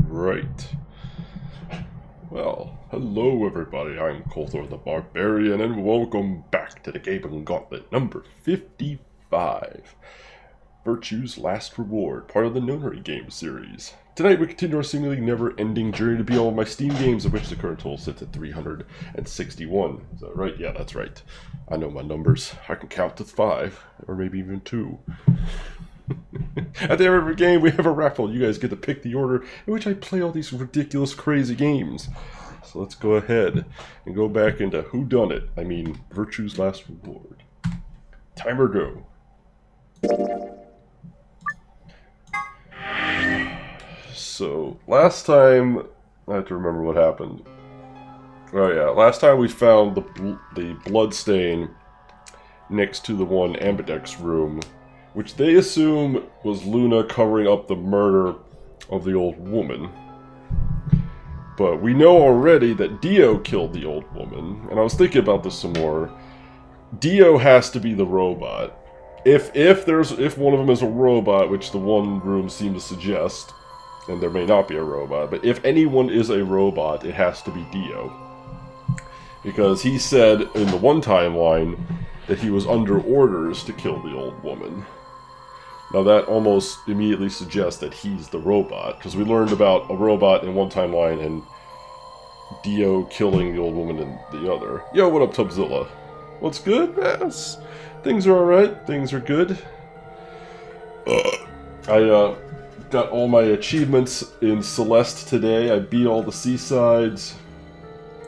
Right. Well, hello everybody, I'm Colthor the Barbarian, and welcome back to the Gaben Gauntlet number 55. Virtue's Last Reward, part of the Nonary game series. Tonight we continue our seemingly never-ending journey to beat all of my Steam games, of which the current total sits at 361. Is that right? Yeah, that's right. I know my numbers. I can count to 5, or maybe even 2. At the end of every game, we have a raffle. You guys get to pick the order in which I play all these ridiculous, crazy games. So let's go ahead and go back into Whodunit. I mean, Virtue's Last Reward. Timer go. So, last time, I have to remember what happened. Oh yeah, last time we found the blood stain next to the one Ambidex room, which they assume was Luna covering up the murder of the old woman. But we know already that Dio killed the old woman, and I was thinking about this some more. Dio has to be the robot. If one of them is a robot, which the one room seemed to suggest, and there may not be a robot, but if anyone is a robot, it has to be Dio. Because he said in the one timeline that he was under orders to kill the old woman. Now that almost immediately suggests that he's the robot, because we learned about a robot in one timeline and Dio killing the old woman in the other. Yo, what up, Tubzilla? What's good? Yes. Things are alright. Things are good. I got all my achievements in Celeste today. I beat all the seasides.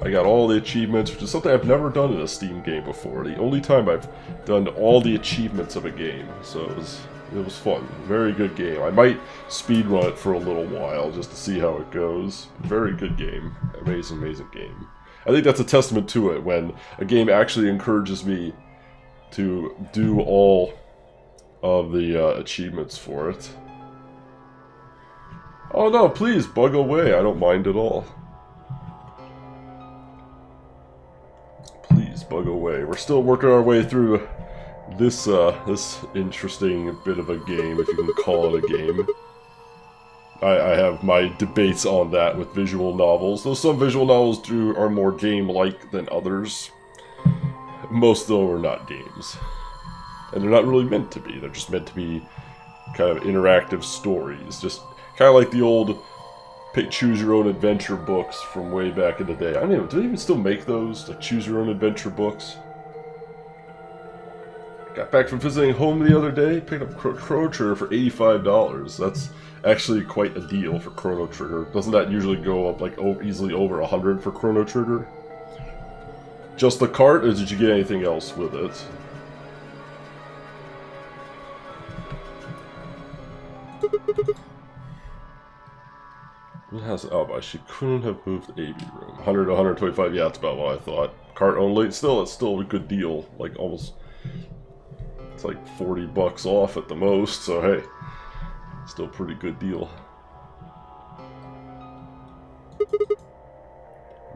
I got all the achievements, which is something I've never done in a Steam game before. The only time I've done all the achievements of a game, so it was fun. Very good game. I might speedrun it for a little while just to see how it goes. Very good game. Amazing, amazing game. I think that's a testament to it when a game actually encourages me to do all of the achievements for it. Oh no, please, bug away. I don't mind at all. Please, bug away. We're still working our way through this interesting bit of a game, if you can call it a game. I have my debates on that with visual novels, though some visual novels are more game-like than others. Most, though, are not games. And they're not really meant to be. They're just meant to be kind of interactive stories. Just kind of like the old choose-your-own-adventure books from way back in the day. I don't know, do they even still make those? Like choose-your-own-adventure books? Got back from visiting home the other day, picked up Chrono Trigger for $85. That's actually quite a deal for Chrono Trigger. Doesn't that usually go up like easily over $100 for Chrono Trigger? Just the cart, or did you get anything else with it? It has an alibi. She couldn't have moved the AV room. 100 to 125, yeah, that's about what I thought. Cart only, still, it's still a good deal. Like, almost, it's like 40 bucks off at the most, so hey, still a pretty good deal.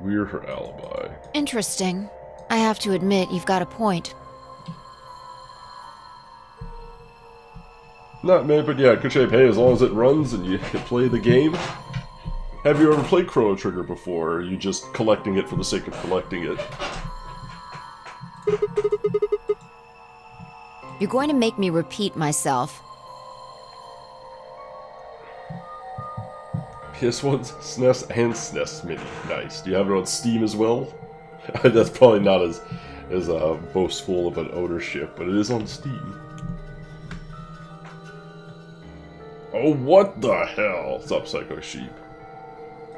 We're her alibi. Interesting. I have to admit, you've got a point. Not many, but yeah, good shape. Hey, as long as it runs and you can play the game. Have you ever played Chrono Trigger before, or are you just collecting it for the sake of collecting it? You're going to make me repeat myself. PS1, SNES, and SNES Mini. Nice. Do you have it on Steam as well? That's probably not as boastful of an ownership, but it is on Steam. Oh, what the hell? What's up, Psycho Sheep?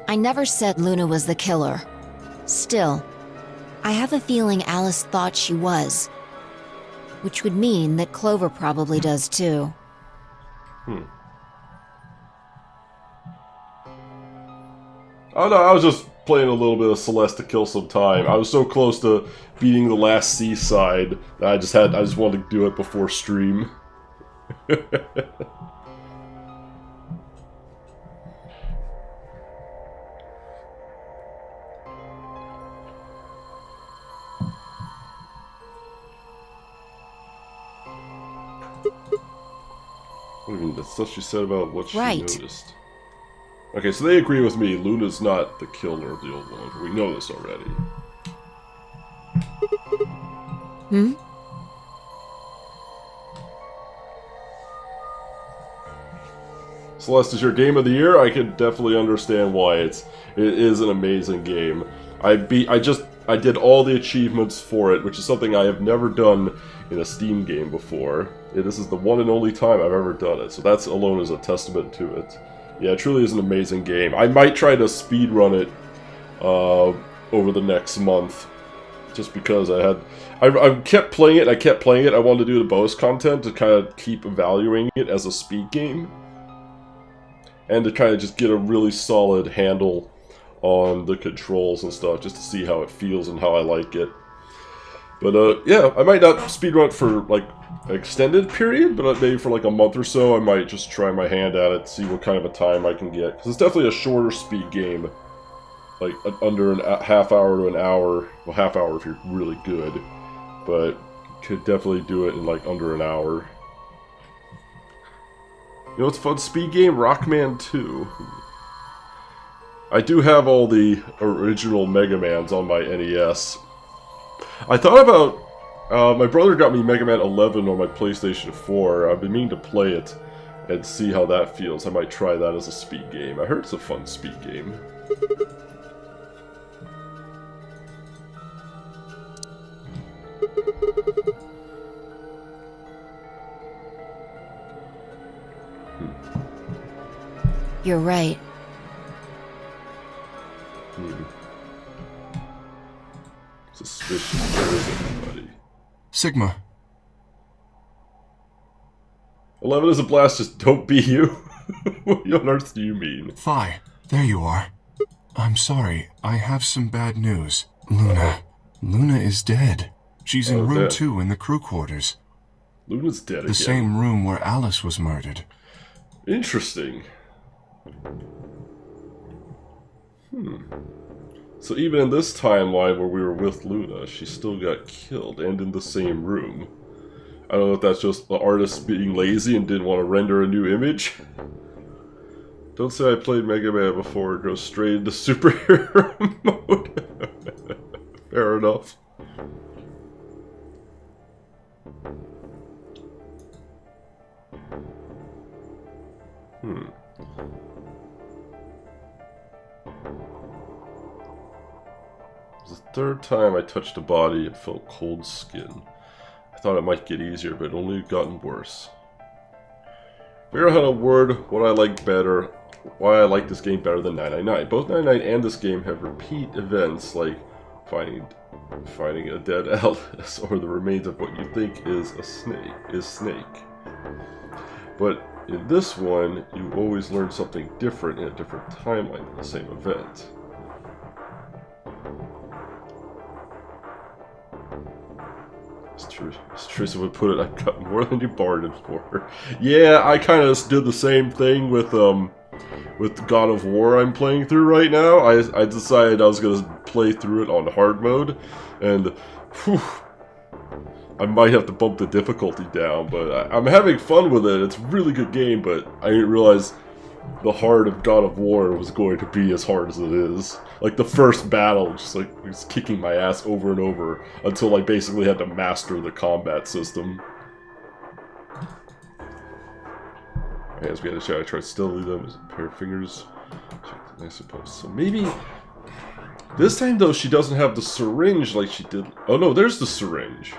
I never said Luna was the killer. Still, I have a feeling Alice thought she was. Which would mean that Clover probably does too. Oh no, I was just playing a little bit of Celeste to kill some time. I was so close to beating the last seaside that I just wanted to do it before stream. What do you mean, the stuff she said about what she noticed? Okay, so they agree with me. Luna's not the killer of the old one. We know this already. Hmm? Celeste is your game of the year. I can definitely understand why it is an amazing game. I did all the achievements for it, which is something I have never done in a Steam game before. This is the one and only time I've ever done it, so that's alone is a testament to it. Yeah, it truly is an amazing game. I might try to speedrun it over the next month, just because I kept playing it. I wanted to do the bonus content to kind of keep evaluating it as a speed game, and to kind of just get a really solid handle on the controls and stuff, just to see how it feels and how I like it. But yeah, I might not speedrun it for like an extended period, but maybe for like a month or so, I might just try my hand at it, see what kind of a time I can get. Because it's definitely a shorter speed game, like under a half hour to an hour. Well, half hour if you're really good, but could definitely do it in like under an hour. You know, it's a fun speed game, Rockman 2. I do have all the original Mega Mans on my NES. I thought about... my brother got me Mega Man 11 on my PlayStation 4. I've been meaning to play it and see how that feels. I might try that as a speed game. I heard it's a fun speed game. You're right. Suspicious. Where is everybody? Sigma. 11 is a blast, just don't be you. What on earth do you mean? Phi, there you are. I'm sorry, I have some bad news. Luna. Luna is dead. She's in room dead. 2 in the crew quarters. Luna's dead again. The same room where Alice was murdered. Interesting. So even in this timeline where we were with Luna, she still got killed, and in the same room. I don't know if that's just the artist being lazy and didn't want to render a new image. Don't say I played Mega Man before it goes straight into superhero mode. Fair enough. It was the third time I touched a body and felt cold skin. I thought it might get easier, but it only gotten worse. Figure out how to word what I like better, why I like this game better than 999. Both 999 and this game have repeat events like finding a dead Alice or the remains of what you think is Snake. But in this one, you always learn something different in a different timeline than the same event. As Teresa would put it, I've got more than you bargained for. Yeah, I kind of did the same thing with God of War I'm playing through right now. I decided I was going to play through it on hard mode, and whew, I might have to bump the difficulty down, but I'm having fun with it. It's a really good game, but I didn't realize the heart of God of War was going to be as hard as it is. Like the first battle, just like was kicking my ass over and over until I basically had to master the combat system. Hands behind the shadow, I tried to steadily them as a pair of fingers. I suppose. So maybe this time though she doesn't have the syringe like she did. Oh no, there's the syringe.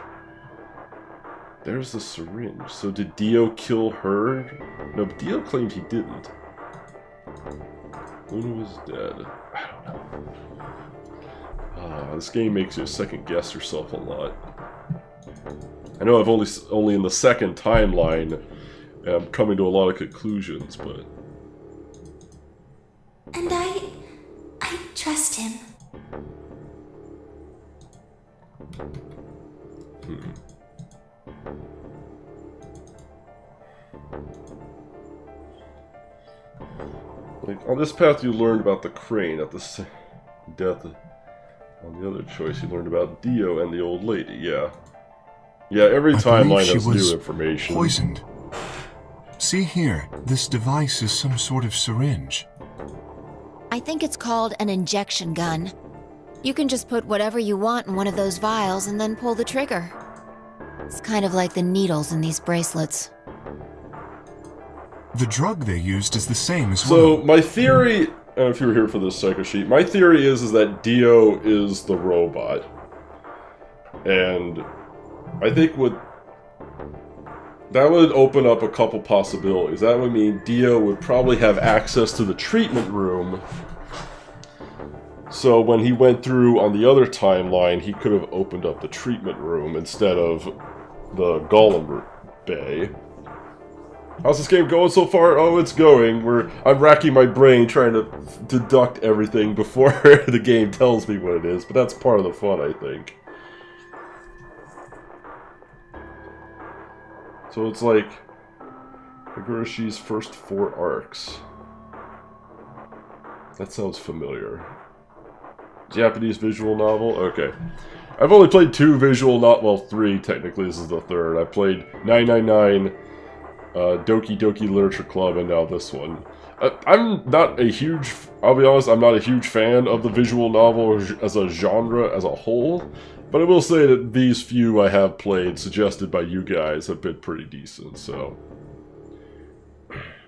There's the syringe. So did Dio kill her? No, but Dio claimed he didn't. Luna was dead. I don't know. This game makes you second guess yourself a lot. I know I've only in the second timeline, and I'm coming to a lot of conclusions, but... And I trust him. Like, on this path you learned about the crane. At the death on the other choice you learned about Dio and the old lady. Yeah. Yeah, every timeline has new information. Poisoned. See here, this device is some sort of syringe. I think it's called an injection gun. You can just put whatever you want in one of those vials and then pull the trigger. It's kind of like the needles in these bracelets. The drug they used is the same as So, well. my theory, I don't know if you were here for this psycho sheet, my theory is that Dio is the robot. And I think that would open up a couple possibilities. That would mean Dio would probably have access to the treatment room. So when he went through on the other timeline, he could have opened up the treatment room instead of the Golem Bay. How's this game going so far? Oh, it's going. I'm racking my brain trying to deduct everything before the game tells me what it is, but that's part of the fun, I think. So it's like Higurashi's first 4 arcs. That sounds familiar. Japanese visual novel? Okay. I've only played 2 visual well, 3 technically, this is the 3rd. I played 999, Doki Doki Literature Club, and now this one. I'm not a huge, I'll be honest, I'm not a huge fan of the visual novel as a genre as a whole, but I will say that these few I have played, suggested by you guys, have been pretty decent, so...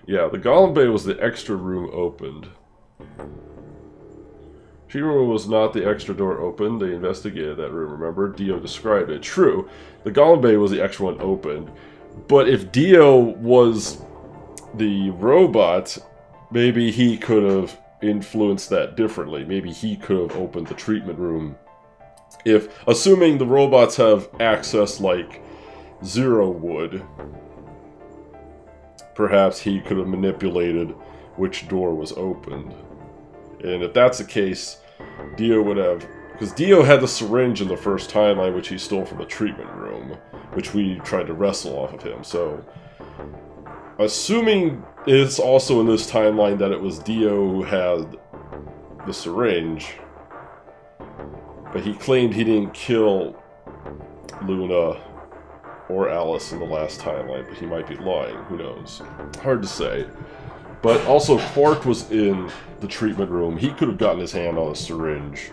Yeah, the Golem Bay was the extra room opened. Shiro was not the extra door open. They investigated that room, remember? Dio described it. True, the Golem Bay was the extra one opened. But if Dio was the robot, maybe he could have influenced that differently. Maybe he could have opened the treatment room. Assuming the robots have access like Zero would, perhaps he could have manipulated which door was opened. And if that's the case, Dio would have... Because Dio had the syringe in the first timeline, which he stole from the treatment room, which we tried to wrestle off of him. So, assuming it's also in this timeline that it was Dio who had the syringe, but he claimed he didn't kill Luna or Alice in the last timeline, but he might be lying. Who knows? Hard to say. But also, Quark was in the treatment room. He could have gotten his hand on a syringe.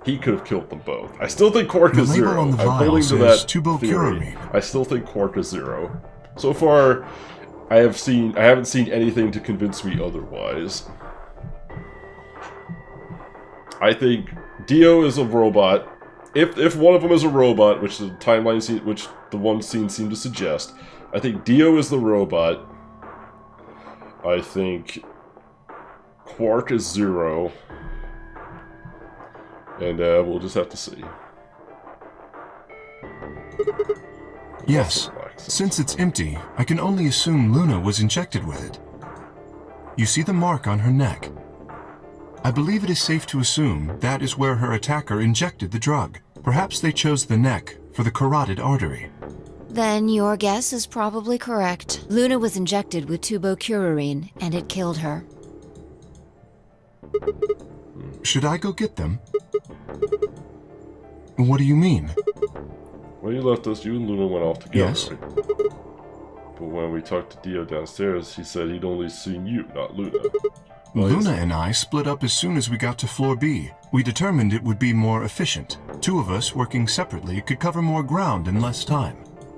He could have killed them both. I still think Quark is Zero. I'm holding to that theory. I still think Quark is Zero. So far, I haven't seen anything to convince me otherwise. I think Dio is a robot. If one of them is a robot, which the timeline scene, which the one scene seemed to suggest, I think Dio is the robot. I think Quark is Zero. And we'll just have to see. Yes, since it's empty, I can only assume Luna was injected with it. You see the mark on her neck. I believe it is safe to assume that is where her attacker injected the drug. Perhaps they chose the neck for the carotid artery. Then your guess is probably correct. Luna was injected with tubocurarine, and it killed her. Should I go get them? What do you mean? When you left us, you and Luna went off together. Yes. Right? But when we talked to Dio downstairs, he said he'd only seen you, not Luna. Luna and I split up as soon as we got to floor B. We determined it would be more efficient. 2 of us working separately could cover more ground in less time.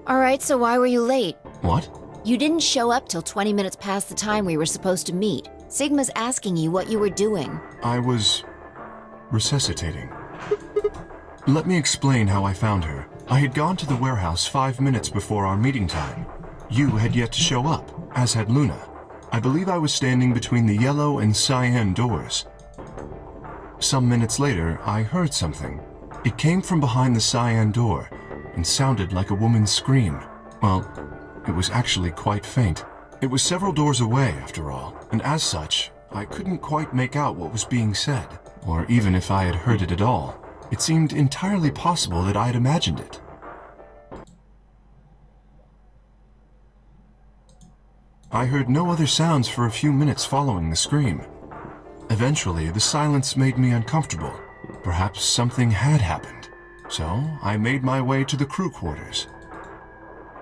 Alright, so why were you late? What? You didn't show up till 20 minutes past the time we were supposed to meet. Sigma's asking you what you were doing. I was resuscitating. Let me explain how I found her. I had gone to the warehouse 5 minutes before our meeting time. You had yet to show up, as had Luna. I believe I was standing between the yellow and cyan doors. Some minutes later, I heard something. It came from behind the cyan door and sounded like a woman's scream. Well, it was actually quite faint. It was several doors away, after all, and as such, I couldn't quite make out what was being said, or even if I had heard it at all. It seemed entirely possible that I had imagined it. I heard no other sounds for a few minutes following the scream. Eventually, the silence made me uncomfortable. Perhaps something had happened. So, I made my way to the crew quarters.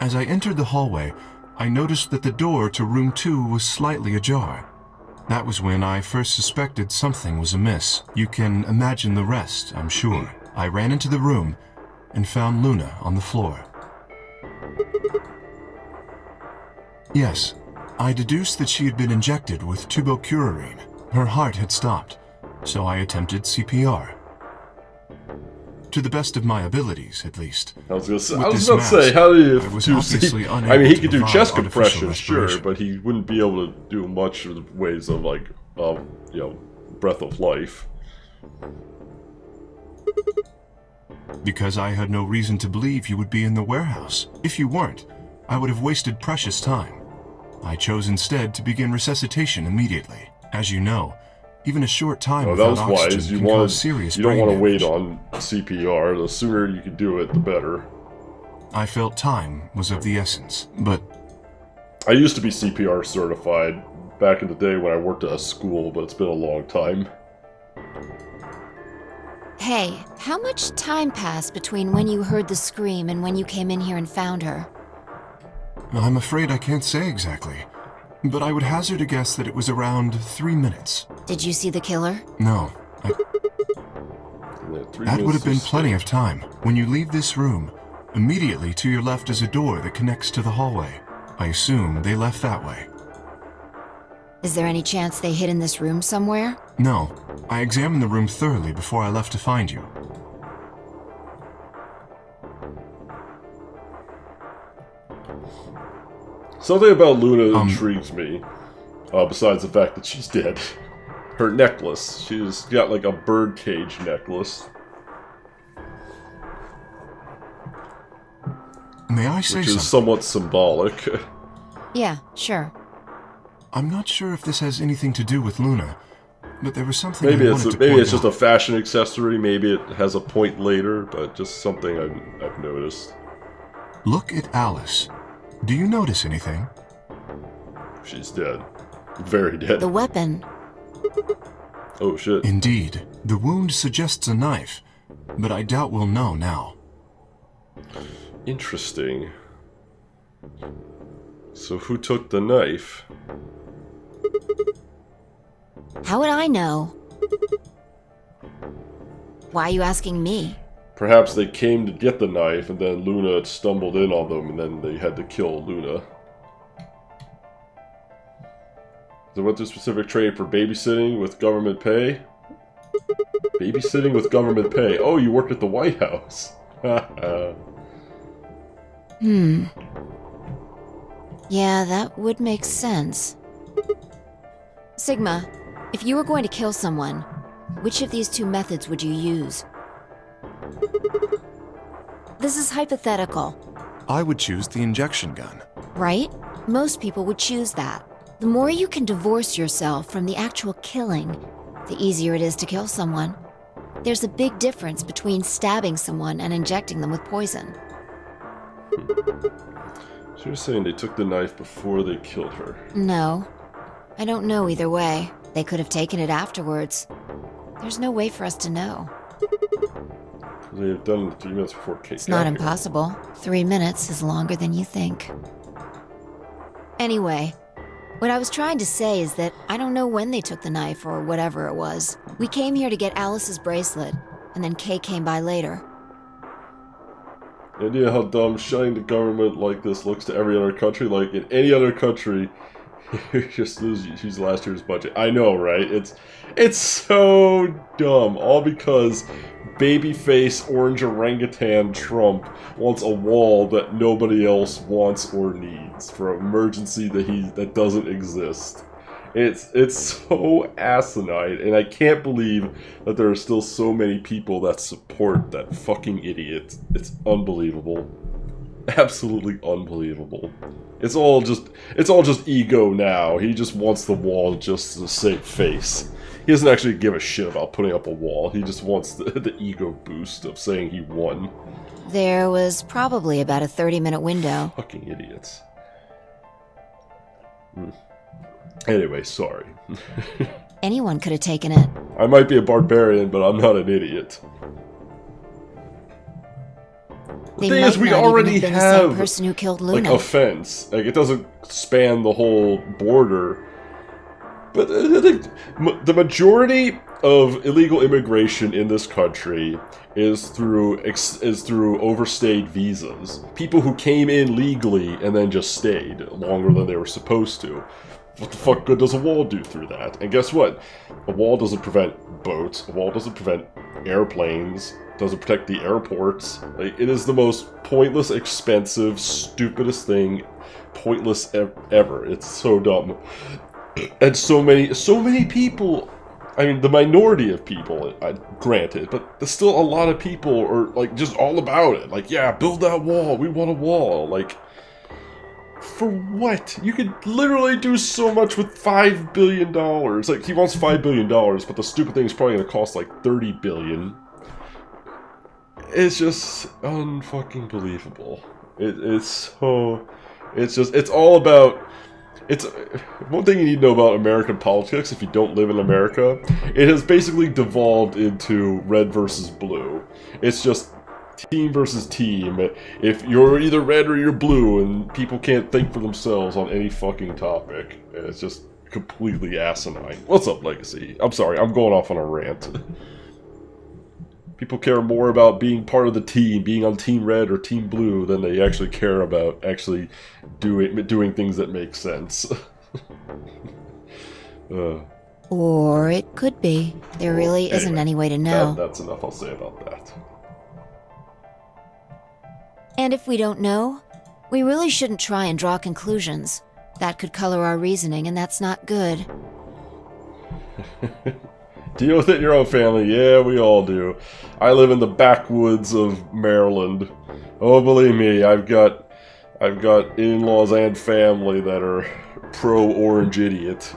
As I entered the hallway, I noticed that the door to room 2 was slightly ajar. That was when I first suspected something was amiss. You can imagine the rest, I'm sure. I ran into the room and found Luna on the floor. Yes, I deduced that she had been injected with tubocurarine. Her heart had stopped, so I attempted CPR. To the best of my abilities, at least. I was With about this to say, how do you I was do obviously I unable mean, he to could do provide chest artificial compression, sure, respiration. but he wouldn't be able to do much of the ways of, like, breath of life. Because I had no reason to believe you would be in the warehouse. If you weren't, I would have wasted precious time. I chose instead to begin resuscitation immediately. As you know, even a short time Oh, that without was oxygen wise. You can cause serious don't brain want to wait damage. on CPR. The sooner you can do it, the better. I felt time was of the essence, but I used to be CPR certified back in the day when I worked at a school, but it's been a long time. Hey, how much time passed between when you heard the scream and when you came in here and found her? I'm afraid I can't say exactly. But I would hazard a guess that it was around 3 minutes. Did you see the killer? No, Three that would minutes have been to plenty stay. of time. When you leave this room, immediately to your left is a door that connects to the hallway. I assume they left that way. Is there any chance they hid in this room somewhere? No, I examined the room thoroughly before I left to find you. Something about Luna intrigues me, besides the fact that she's dead. Her necklace. She's got like a birdcage necklace. May I say Which is something? somewhat symbolic. Yeah, sure. I'm not sure if this has anything to do with Luna, but there was something Maybe I it's wanted to point just a out. fashion accessory. Maybe it has a point later, but just something I've noticed. Look at Alice. Do you notice anything? She's dead. Very dead. The weapon. Oh shit. Indeed, the wound suggests a knife, but I doubt we'll know now. Interesting. So who took the knife? How would I know? Why are you asking me? Perhaps they came to get the knife, and then Luna stumbled in on them, and then they had to kill Luna. They went to a specific trade for babysitting with government pay? Babysitting with government pay. Oh, you worked at the White House. Yeah, that would make sense. Sigma, if you were going to kill someone, which of these two methods would you use? This is hypothetical, I would choose the injection gun. right? Most people would choose that. The more you can divorce yourself from the actual killing, the easier it is to kill someone. There's a big difference between stabbing someone and injecting them with poison. So you're saying they took the knife before they killed her? No. I don't know either way. They could have taken it afterwards. There's no way for us to know. They have done it 3 minutes before Kate It's not got here. impossible. 3 minutes is longer than you think. Anyway, what I was trying to say is that I don't know when they took the knife or whatever it was. We came here to get Alice's bracelet, and then Kay came by later. The idea how dumb shutting the government like this looks to every other country. Like in any other country, you just use last year's budget. I know, right? It's so dumb. All because babyface orange orangutan Trump wants a wall that nobody else wants or needs for an emergency that doesn't exist. It's so asinine, and I can't believe that there are still so many people that support that fucking idiot. It's unbelievable. Absolutely unbelievable. It's all just ego now. He just wants the wall just to save face. He doesn't actually give a shit about putting up a wall. He just wants the ego boost of saying he won. There was probably about a 30-minute window. Fucking idiots. Anyway, sorry. Anyone could have taken it. I might be a barbarian, but I'm not an idiot. They thing might is, we not already even have been the same have, person who killed like, Luna. a fence. Like, it doesn't span the whole border. But I think the majority of illegal immigration in this country is through overstayed visas. People who came in legally and then just stayed longer than they were supposed to. What the fuck good does a wall do through that? And guess what? A wall doesn't prevent boats. A wall doesn't prevent airplanes. Doesn't protect the airports. Like, it is the most pointless, expensive, stupidest thing. Pointless ever. It's so dumb. And so many people, I mean, the minority of people, granted, but there's still a lot of people are, like, just all about it. Like, yeah, build that wall. We want a wall. Like, for what? You could literally do so much with $5 billion. Like, he wants $5 billion, but the stupid thing is probably going to cost, like, $30 billion. It's just unfucking believable. It's all about... It's one thing you need to know about American politics if you don't live in America. It has basically devolved into red versus blue. It's just team versus team. If you're either red or you're blue, and people can't think for themselves on any fucking topic. It's just completely asinine. What's up, Legacy? I'm sorry, I'm going off on a rant. People care more about being part of the team, being on Team Red or Team Blue, than they actually care about actually doing things that make sense. Or it could be. There really isn't any way to know. That's enough I'll say about that. And if we don't know, we really shouldn't try and draw conclusions. That could color our reasoning, and that's not good. Deal with it in your own family. Yeah, we all do. I live in the backwoods of Maryland. Oh, believe me, I've got in-laws and family that are pro-orange idiot.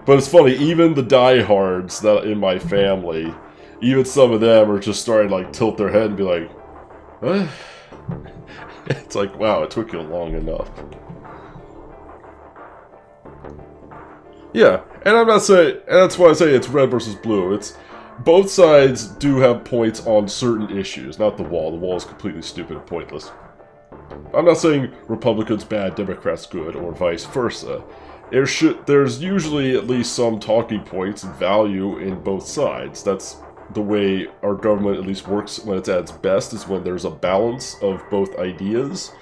But it's funny, even the diehards that in my family, even some of them are just starting to like tilt their head and be like, "What?" It's like, wow, it took you long enough. Yeah, and I'm not saying, and that's why I say it's red versus blue. It's both sides do have points on certain issues, not the wall. The wall is completely stupid and pointless. I'm not saying Republicans bad, Democrats good, or vice versa. There's usually at least some talking points and value in both sides. That's the way our government at least works when it's at its best, is when there's a balance of both ideas.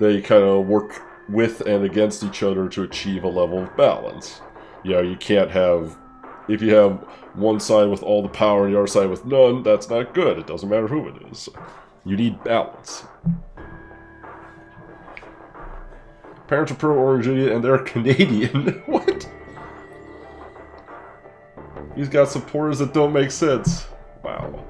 They kind of work with and against each other to achieve a level of balance. You know, you can't have, if you have one side with all the power and the other side with none, that's not good. It doesn't matter who it is. You need balance. Parents are pro-orange idiot and they're Canadian. What? He's got supporters that don't make sense. Wow.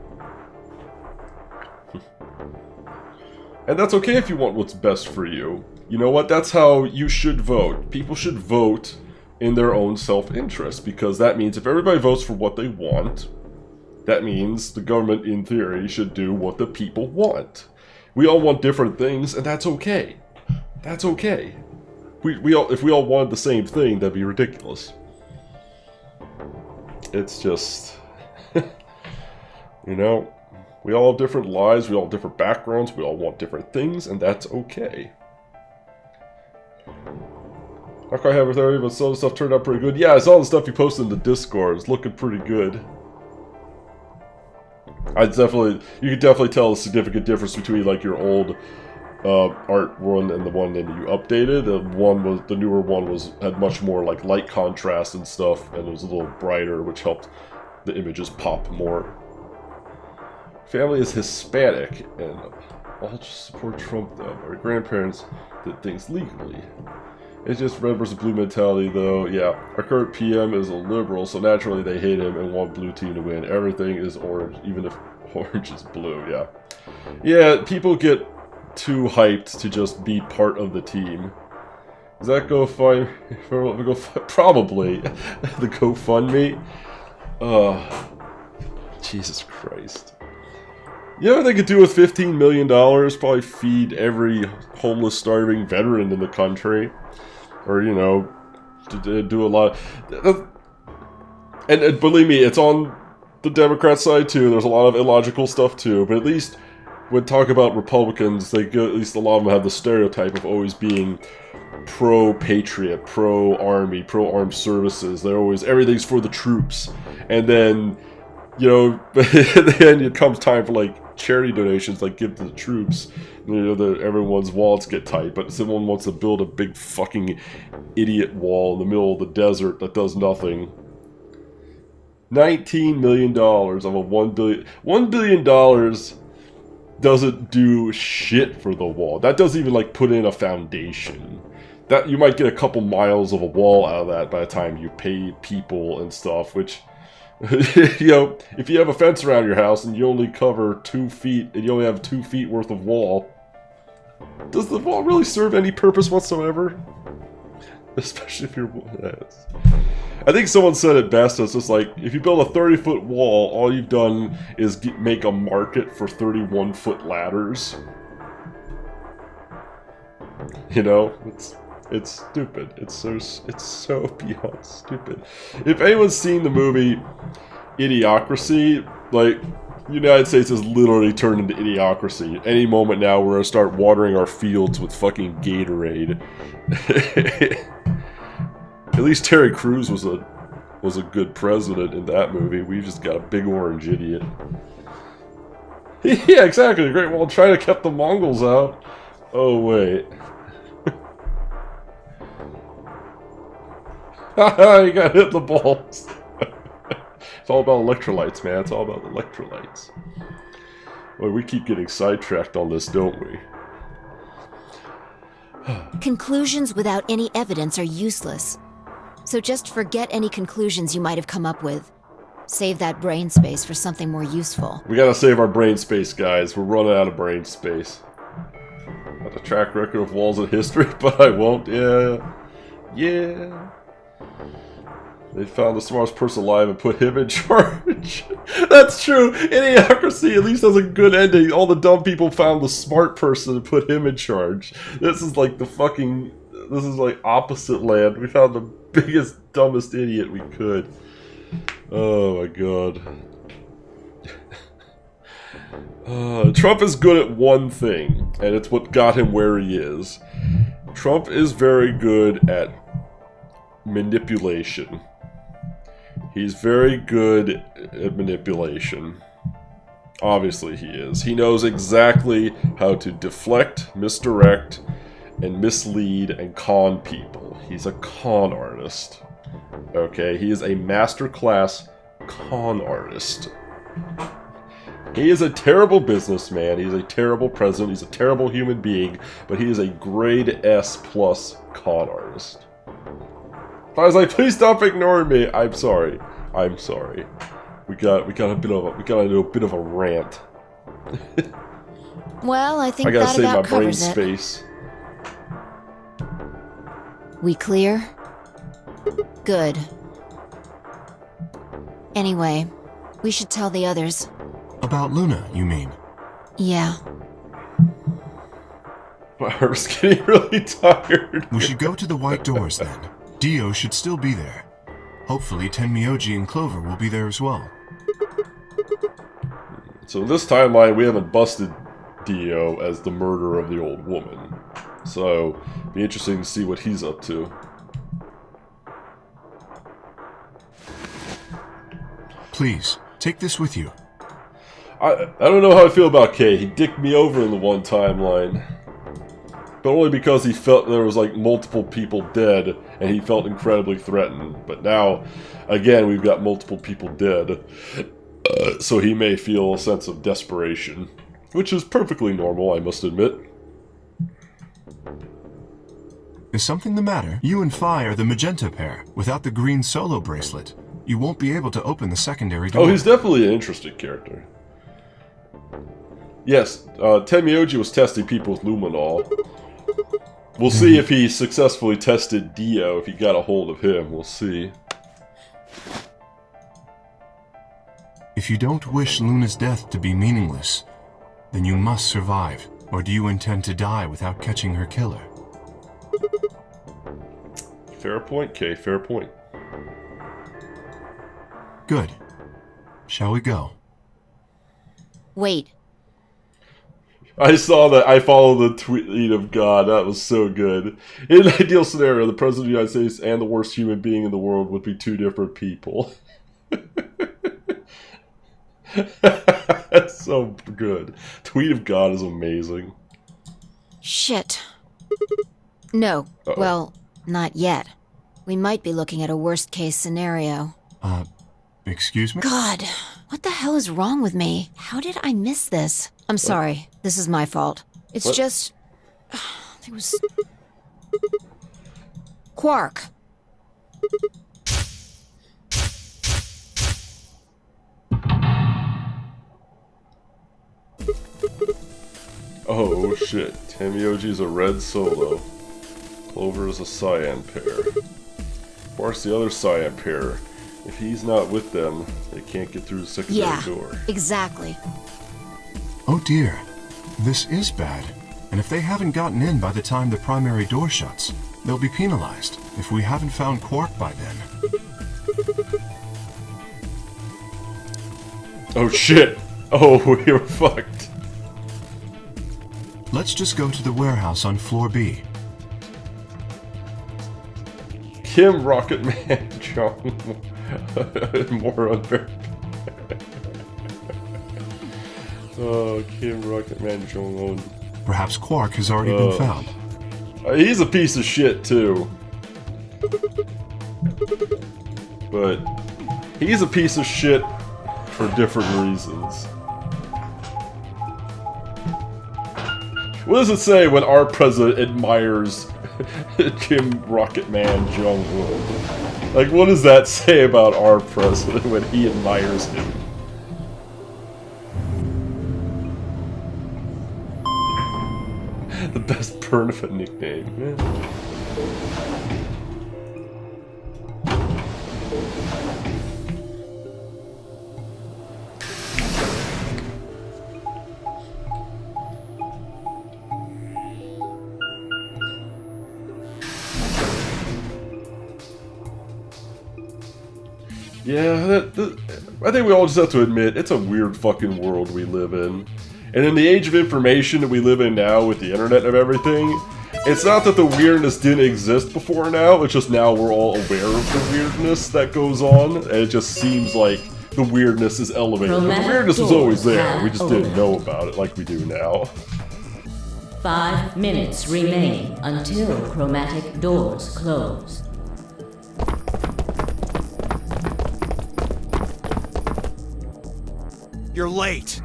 And that's okay if you want what's best for you. You know what? That's how you should vote. People should vote in their own self-interest, because that means if everybody votes for what they want, that means the government, in theory, should do what the people want. We all want different things, and that's okay. That's okay. If we all wanted the same thing, that'd be ridiculous. It's just... you know, we all have different lives, we all have different backgrounds, we all want different things, and that's okay. Not quite happy with everything, but some of the stuff turned out pretty good. Yeah, I saw the stuff you posted in the Discord. It's looking pretty good. You could definitely tell a significant difference between like your old art one and the one that you updated. The newer one had much more like light contrast and stuff, and it was a little brighter, which helped the images pop more. Family is Hispanic, and all just support Trump though. Our grandparents did things legally. It's just red versus blue mentality, though. Yeah, our current PM is a liberal, so naturally they hate him and want blue team to win. Everything is orange, even if orange is blue, yeah. Yeah, people get too hyped to just be part of the team. Does that GoFundMe? Probably. The GoFundMe? Jesus Christ. You know what they could do with $15 million? Probably feed every homeless, starving veteran in the country. Or, you know, to do a lot of... And believe me, it's on the Democrat side too. There's a lot of illogical stuff too. But at least when talk about Republicans, at least a lot of them have the stereotype of always being pro-patriot, pro-army, pro-armed services. They're always, everything's for the troops. And then, you know, then it comes time for, like, charity donations, like, give to the troops. You know, everyone's wallets get tight, but someone wants to build a big fucking idiot wall in the middle of the desert that does nothing. $19 million of a $1 billion. $1 billion doesn't do shit for the wall. That doesn't even, like, put in a foundation. That you might get a couple miles of a wall out of that by the time you pay people and stuff, which, you know, if you have a fence around your house and you only cover 2 feet and you only have 2 feet worth of wall, does the wall really serve any purpose whatsoever? Especially if you're... I think someone said it best. It's just like, if you build a 30-foot wall, all you've done is make a market for 31-foot ladders. You know, it's stupid. It's so beyond stupid. If anyone's seen the movie Idiocracy, like, the United States has literally turned into Idiocracy. Any moment now, we're gonna start watering our fields with fucking Gatorade. At least Terry Crews was a good president in that movie. We just got a big orange idiot. Yeah, exactly. The Great Wall trying to keep the Mongols out. Oh wait. Haha, you got hit the balls. It's all about electrolytes, man. It's all about electrolytes. Well, we keep getting sidetracked on this, don't we? Conclusions without any evidence are useless. So just forget any conclusions you might have come up with. Save that brain space for something more useful. We gotta save our brain space, guys. We're running out of brain space. Not a track record of walls in history, but I won't. Yeah. Yeah. They found the smartest person alive and put him in charge. That's true. Idiocracy at least has a good ending. All the dumb people found the smart person and put him in charge. This is like the fucking... This is like opposite land. We found the biggest, dumbest idiot we could. Oh my god. Trump is good at one thing, and it's what got him where he is. Trump is very good at manipulation. He's very good at manipulation. Obviously he is. He knows exactly how to deflect, misdirect, and mislead and con people. He's a con artist. Okay, he is a masterclass con artist. He is a terrible businessman, he's a terrible president, he's a terrible human being, but he is a grade S+ con artist. I was like, please stop ignoring me. I'm sorry. I'm sorry. We got a bit of a rant. Well, I think I gotta that save my about brain covers it. space. We clear? Good. Anyway, we should tell the others. About Luna, you mean? Yeah. My heart's getting really tired. We should go to the White Doors then. Dio should still be there. Hopefully Tenmyoji and Clover will be there as well. So in this timeline, we haven't busted Dio as the murderer of the old woman. So, be interesting to see what he's up to. Please, take this with you. I don't know how I feel about Kay. He dicked me over in the one timeline. But only because he felt there was like multiple people dead and he felt incredibly threatened. But now, again, we've got multiple people dead. So he may feel a sense of desperation. Which is perfectly normal, I must admit. Is something the matter? You and Phi are the magenta pair. Without the green solo bracelet, you won't be able to open the secondary door. Oh, he's definitely an interesting character. Yes, Tenmyoji was testing people with luminol. We'll see if he successfully tested Dio, if he got a hold of him. We'll see. If you don't wish Luna's death to be meaningless, then you must survive. Or do you intend to die without catching her killer? Fair point, Kay, fair point. Good. Shall we go? Wait. I saw that. I followed the tweet of God. That was so good. In an ideal scenario, the President of the United States and the worst human being in the world would be two different people. That's so good. Tweet of God is amazing. Shit. No. Uh-oh. Well, not yet. We might be looking at a worst-case scenario. Excuse me? God, what the hell is wrong with me? How did I miss this? I'm sorry. This is my fault. It's What? just... There was... Quark. Oh shit. Tamioji's a red solo. Clover is a cyan pair. Quark's the other cyan pair. If he's not with them, they can't get through the secondary door. Exactly. Oh dear. This is bad. And if they haven't gotten in by the time the primary door shuts, they'll be penalized if we haven't found Quark by then. Oh shit! Oh, we're fucked. Let's just go to the warehouse on floor B. Kim Rocket Man Jong more unfair. Oh, Kim Rocket Man Jong. Perhaps Quark has already been found. He's a piece of shit too. But he's a piece of shit for different reasons. What does it say when our president admires Kim Rocket Man Jong-un? Like, what does that say about our president when he admires him? The best burn of a nickname. Yeah, I think we all just have to admit, it's a weird fucking world we live in. And in the age of information that we live in now with the internet and everything, it's not that the weirdness didn't exist before now, it's just now we're all aware of the weirdness that goes on, and it just seems like the weirdness is elevated. But the weirdness was always there, we just didn't know about it like we do now. 5 minutes remain until chromatic doors close. You're late.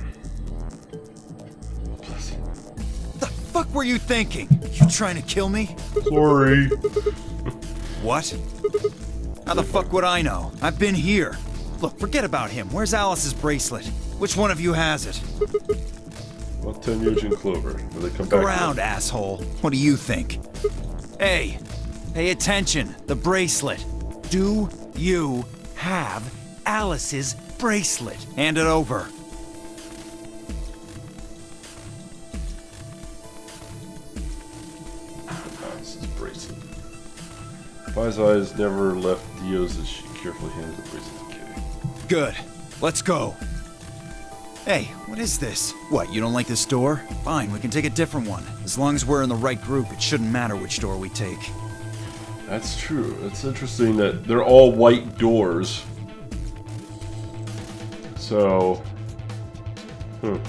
The fuck were you thinking? You trying to kill me? Sorry. What? How the fuck would I know? I've been here. Look, forget about him. Where's Alice's bracelet? Which one of you has it? Well, 10 Eugene Clover. Will they come Look back? around, asshole. What do you think? Hey, pay attention. The bracelet. Do you have Alice's bracelet? Hand it over. Alice's bracelet. Wise Eyes never left Dio's as she carefully handed the bracelet to Kitty. Good. Let's go. Hey, what is this? What, you don't like this door? Fine, we can take a different one. As long as we're in the right group, it shouldn't matter which door we take. That's true. It's interesting that they're all white doors. So, I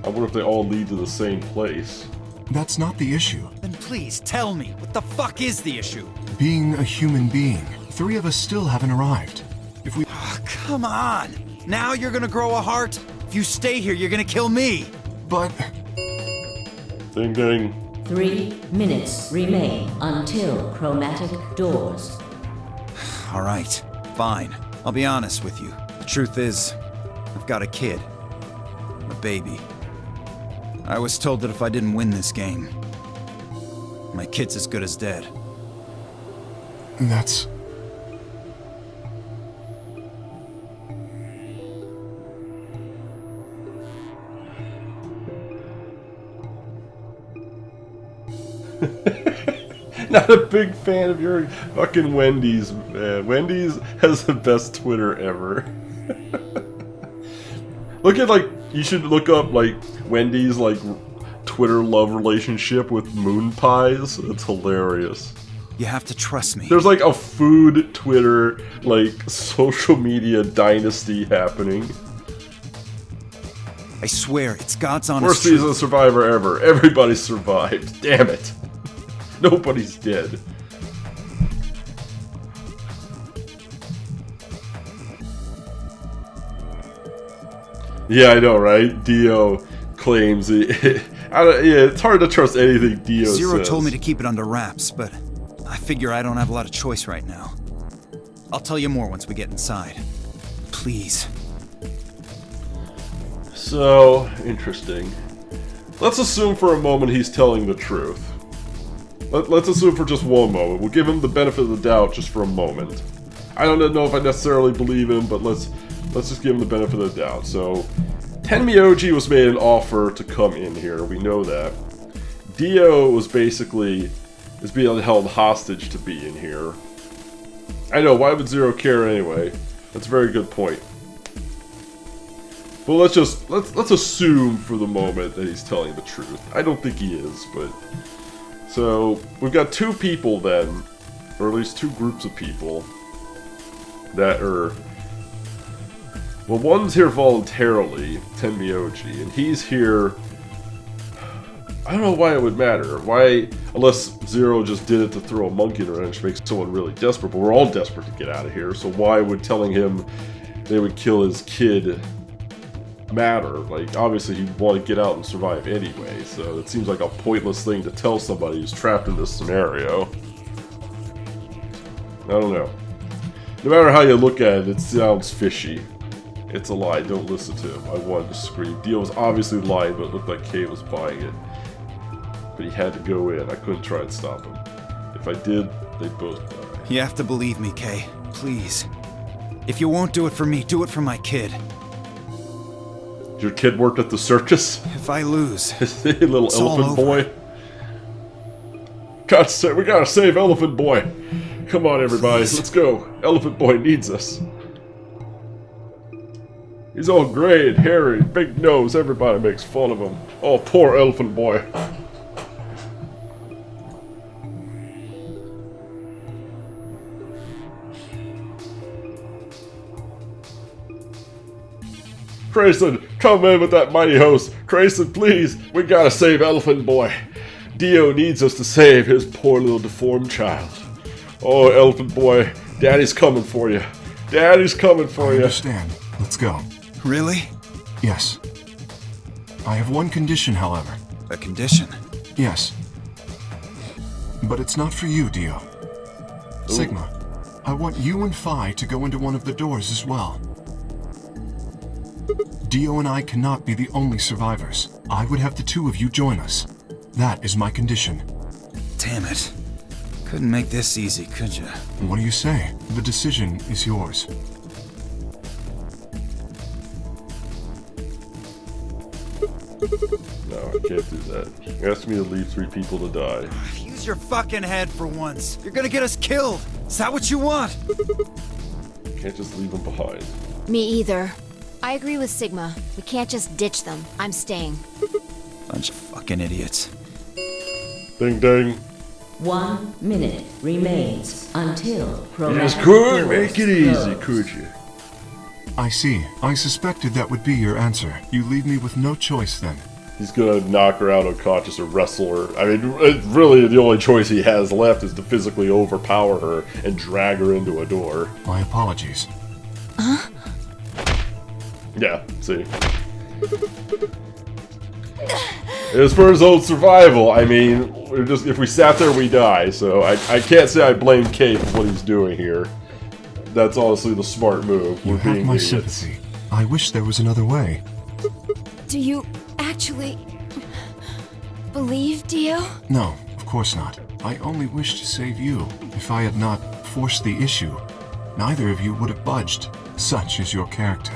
wonder if they all lead to the same place. That's not the issue. Then please tell me, what the fuck is the issue? Being a human being, 3 of us still haven't arrived. If we... Oh, come on! Now you're gonna grow a heart? If you stay here, you're gonna kill me! But... Ding ding. 3 minutes remain until chromatic doors. Alright, fine. I'll be honest with you. The truth is, I've got a kid. A baby. I was told that if I didn't win this game, my kid's as good as dead. That's... Not a big fan of your fucking Wendy's, man. Wendy's has the best Twitter ever. Look at, like, You should look up, like, Wendy's, like, Twitter love relationship with moon pies. It's hilarious. You have to trust me. There's, like, a food Twitter, like, social media dynasty happening. I swear, it's God's honest Worst truth. season of Survivor ever. Everybody survived. Damn it. Nobody's dead. Yeah, I know, right? Dio claims it. Yeah, it's hard to trust anything Dio Zero says. told me to keep it under wraps, but I figure I don't have a lot of choice right now. I'll tell you more once we get inside. Please. So, interesting. Let's assume for a moment he's telling the truth. Let's assume for just one moment. We'll give him the benefit of the doubt just for a moment. I don't know if I necessarily believe him, but let's just give him the benefit of the doubt. So, Tenmyoji was made an offer to come in here. We know that. Dio was basically is being held hostage to be in here. I know, why would Zero care anyway? That's a very good point. But let's assume for the moment that he's telling the truth. I don't think he is, but so we've got two people then, or at least two groups of people that are. Well, one's here voluntarily, Tenmyoji, and he's here. I don't know why it would matter. Why, unless Zero just did it to throw a monkey in a wrench, makes someone really desperate. But we're all desperate to get out of here. So why would telling him they would kill his kid matter? Like, obviously he'd want to get out and survive anyway. So it seems like a pointless thing to tell somebody who's trapped in this scenario. I don't know. No matter how you look at it, it sounds fishy. It's a lie, don't listen to him. I wanted to scream. Dio was obviously lying, but it looked like Kay was buying it. But he had to go in. I couldn't try and stop him. If I did, they'd both die. You have to believe me, Kay. Please. If you won't do it for me, do it for my kid. Your kid worked at the circus? If I lose, Little it's all elephant over. boy? We gotta save Elephant Boy. Come on, everybody, Please. let's go. Elephant Boy needs us. He's all gray and hairy, big nose. Everybody makes fun of him. Oh, poor Elephant Boy. Grayson, come in with that mighty host. Grayson, please, we gotta save Elephant Boy. Dio needs us to save his poor little deformed child. Oh, Elephant Boy, Daddy's coming for you. Daddy's coming for I you. understand. Let's go. Really? Yes. I have one condition, however. A condition? Yes. But it's not for you, Dio. Sigma, I want you and Phi to go into one of the doors as well. Dio and I cannot be the only survivors. I would have the two of you join us. That is my condition. Damn it. Couldn't make this easy, could you? What do you say? The decision is yours. No, I can't do that. You asked me to leave 3 people to die. Use your fucking head for once. You're gonna get us killed. Is that what you want? Can't just leave them behind. Me either. I agree with Sigma. We can't just ditch them. I'm staying. Bunch of fucking idiots. Ding ding. 1 minute remains until You chromatic just could doors make it easy, close. could you? I see. I suspected that would be your answer. You leave me with no choice then. He's gonna knock her out unconscious or wrestle her. I mean, really, the only choice he has left is to physically overpower her and drag her into a door. My apologies. Yeah, see. As for his own survival, I mean, if we sat there, we die. So I can't say I blame Kay for what he's doing here. That's honestly the smart move. You We're have being my idiots. sympathy. I wish there was another way. Do you actually believe Dio? No, of course not. I only wish to save you. If I had not forced the issue, neither of you would have budged. Such is your character.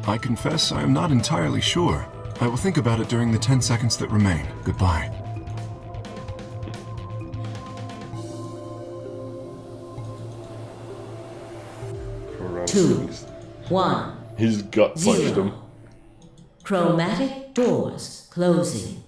I confess I am not entirely sure. I will think about it during the 10 seconds that remain. Goodbye. Around 2, six. 1. He's gut punched him. Chromatic doors closing.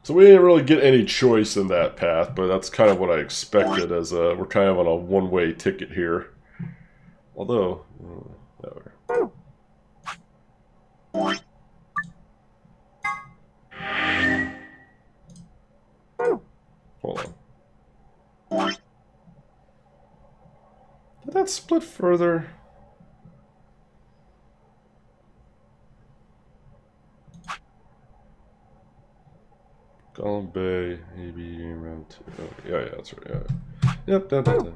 So we didn't really get any choice in that path, but that's kind of what I expected, as we're kind of on a one-way ticket here. Although, hold on. Did that split further? Golem Bay, AB, round 2. Oh, yeah, that's right. Yeah. Yep, done.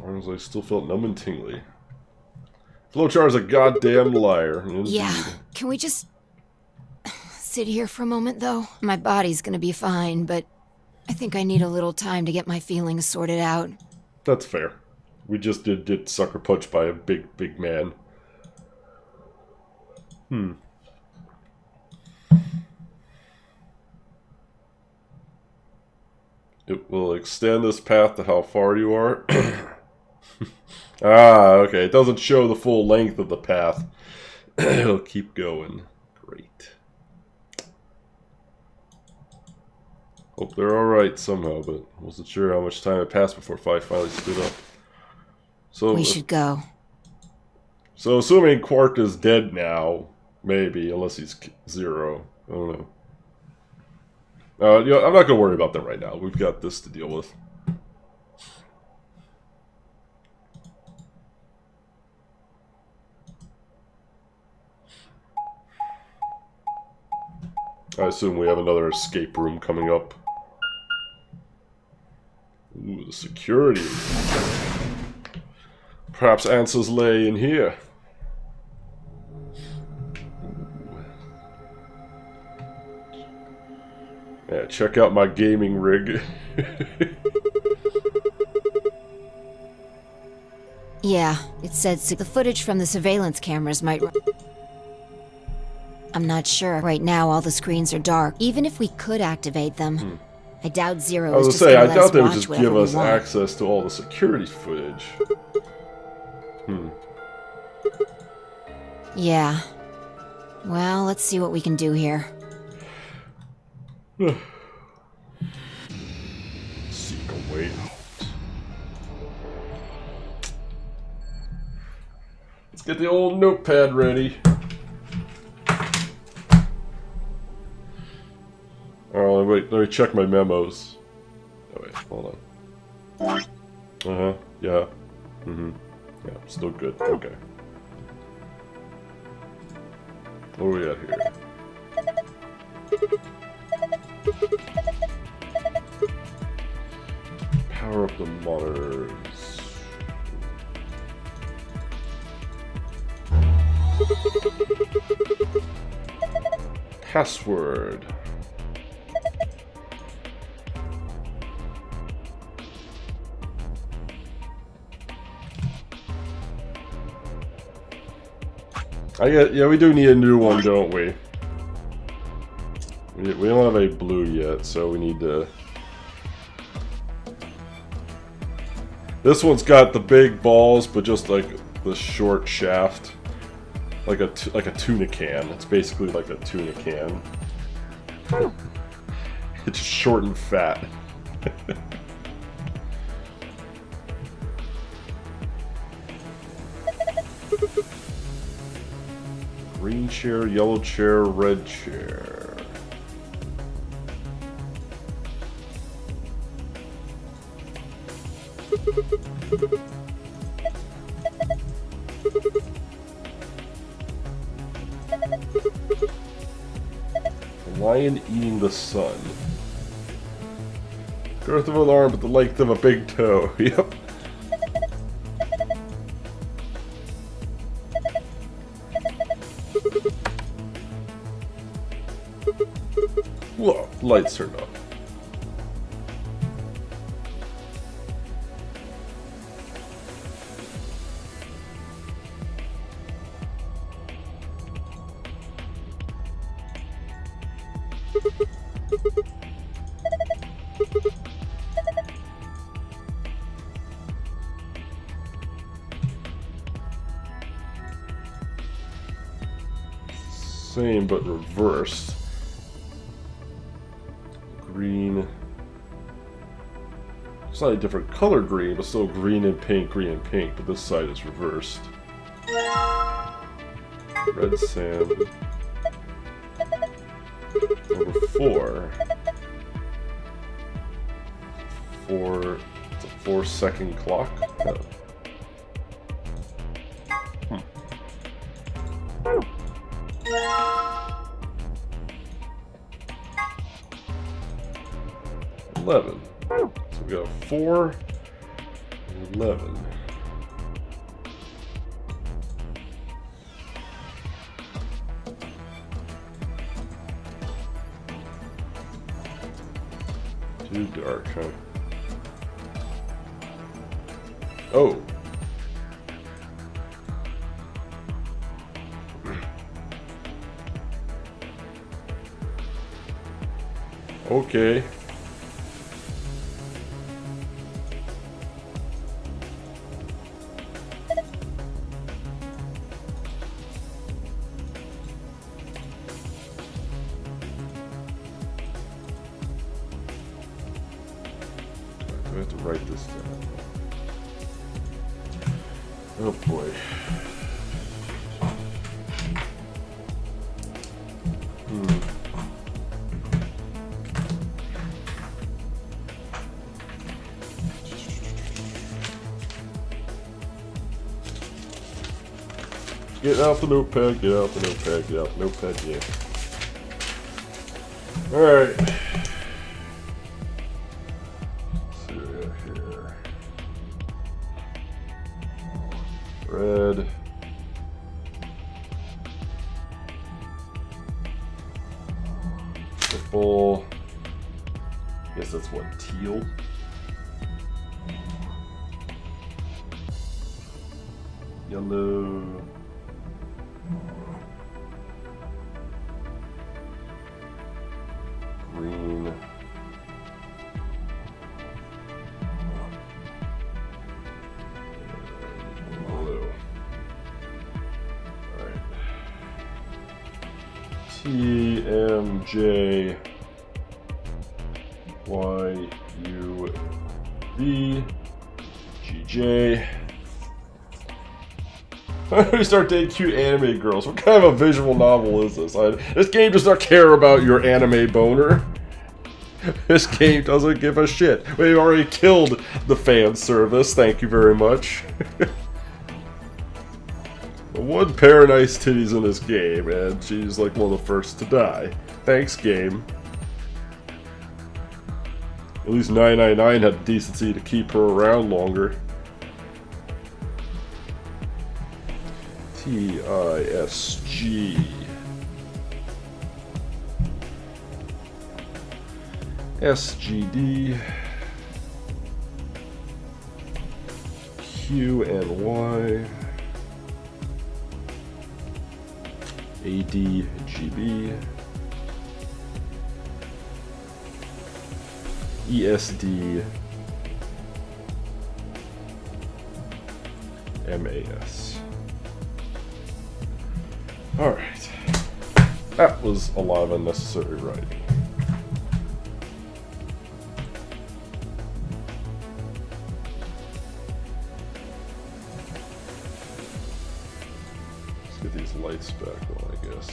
Arms, I still felt numb and tingly. Flowchart's a goddamn liar. Indeed. Yeah, can we just sit here for a moment, though? My body's gonna be fine, but I think I need a little time to get my feelings sorted out. That's fair. We just did get sucker punched by a big man. It will extend this path to how far you are. Okay. It doesn't show the full length of the path. It'll keep going. Great. Hope they're alright somehow, but wasn't sure how much time had passed before Fi finally stood up. So We should go. So assuming Quark is dead now, maybe, unless he's 0. I don't know. I'm not going to worry about that right now. We've got this to deal with. I assume we have another escape room coming up. Ooh, the security. Perhaps answers lay in here. Yeah, check out my gaming rig. Yeah, it said the footage from the surveillance cameras might... I'm not sure. Right now, all the screens are dark. Even if we could activate them, I doubt Zero I was is going to say, just gonna I let doubt us they would watch just whatever give we us want. access to all the security footage. Yeah. Well, let's see what we can do here. Seek a way out. Let's get the old notepad ready. Oh, wait, let me check my memos. Oh, wait, hold on. Yeah. Yeah, still good. Okay. What do we got here? Power up the monitors. Password. Yeah, we do need a new one, don't we? We don't have a blue yet, so we need to... This one's got the big balls, but just like the short shaft. Like a tuna can. It's basically like a tuna can. It's short and fat. Green chair, yellow chair, red chair. A lion eating the sun. Girth of an arm but the length of a big toe. Yep. Whoa, lights turned off. Same but reversed. Green. Slightly different color green, but still green and pink, but this side is reversed. Red sand. Number 4. It's a 4-second clock. Yeah. 11. So we got 4 and 11. Too dark, huh? Oh. Okay. I have to write this down. Oh boy. Get out the notepad, get out the notepad, get out the notepad, yeah. Alright. Let's see what we got here. Red. Purple. Guess that's what, teal? Yellow. Green. Blue. Alright. T, M, J, Y, U, V, G, J. Why do we start dating cute anime girls? What kind of a visual novel is this? This game does not care about your anime boner. This game doesn't give a shit. We've already killed the fan service, thank you very much. One pair of nice titties in this game, and she's like one of the first to die. Thanks, game. At least 999 had the decency to keep her around longer. T-I-S-G. S-G-D. Q and Y. A-D-G-B. E-S-D. M-A-S. Alright. That was a lot of unnecessary writing. Let's get these lights back on, I guess.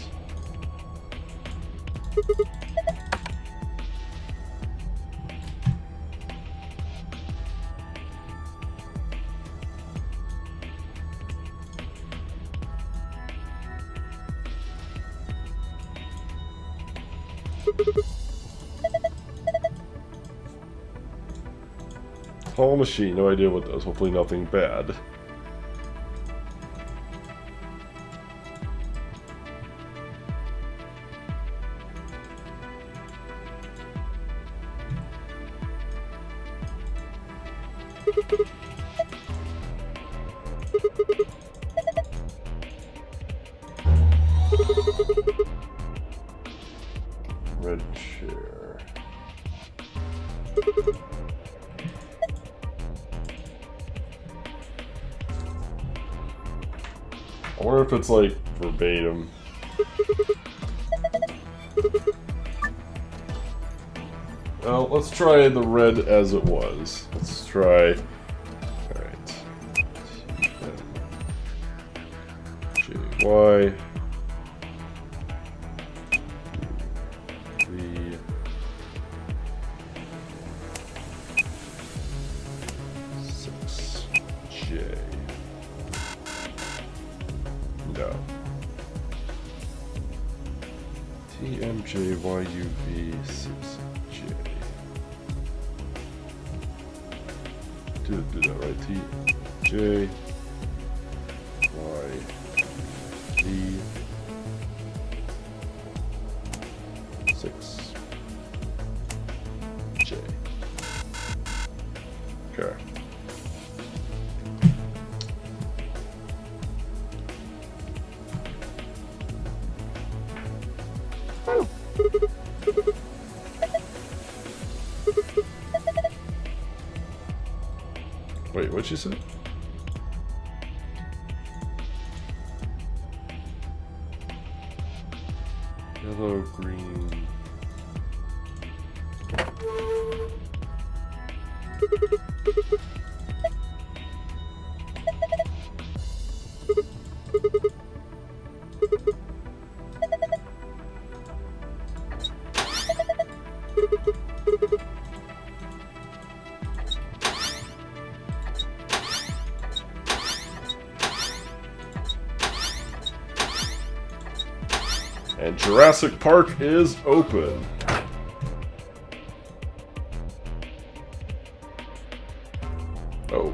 Hull machine, no idea what does. Hopefully nothing bad. Red if it's like verbatim. Well, let's try the red as it was. Let's try. Alright. JY. 3. 6J. No. TMJYUV 6J. Do that right. T J Y V 6 J. Okay. Wait, what'd she say? Yellow, green. And Jurassic Park is open. Oh.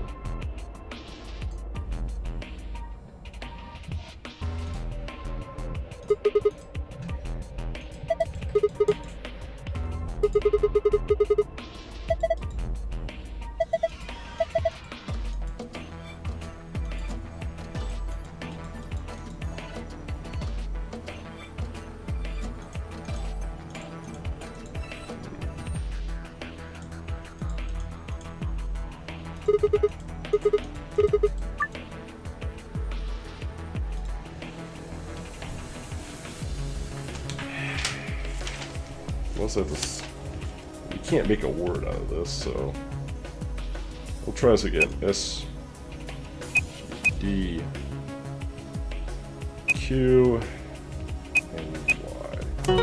Unless I just, you can't make a word out of this, so we'll try this again. S D Q and Y.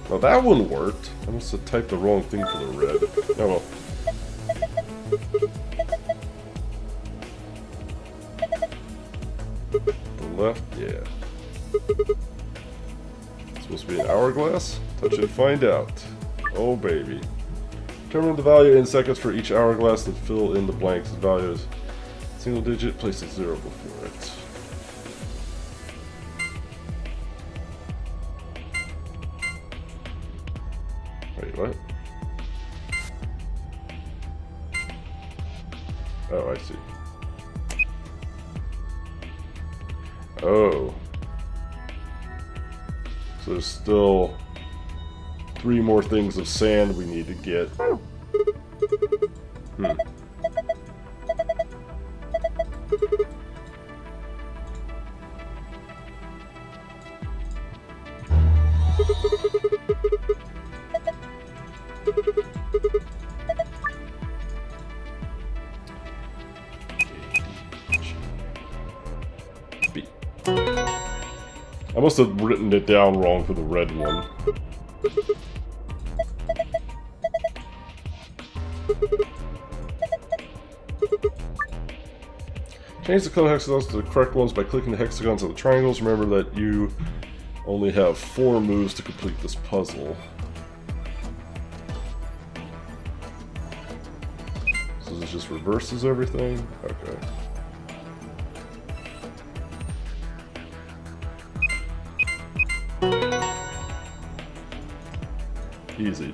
Now that one worked. I must have typed the wrong thing for the red. Oh well. The left, yeah. It's supposed to be an hourglass? Touch and find out. Oh baby. Determine the value in seconds for each hourglass and fill in the blanks as values. Single digit, place a 0 before it. Wait, what? Oh, I see. Oh. So there's still 3 more things of sand we need to get. B. I must have written it down wrong for the red one. Change the color hexagons to the correct ones by clicking the hexagons on the triangles. Remember that you only have 4 moves to complete this puzzle. So this just reverses everything? Okay. Easy.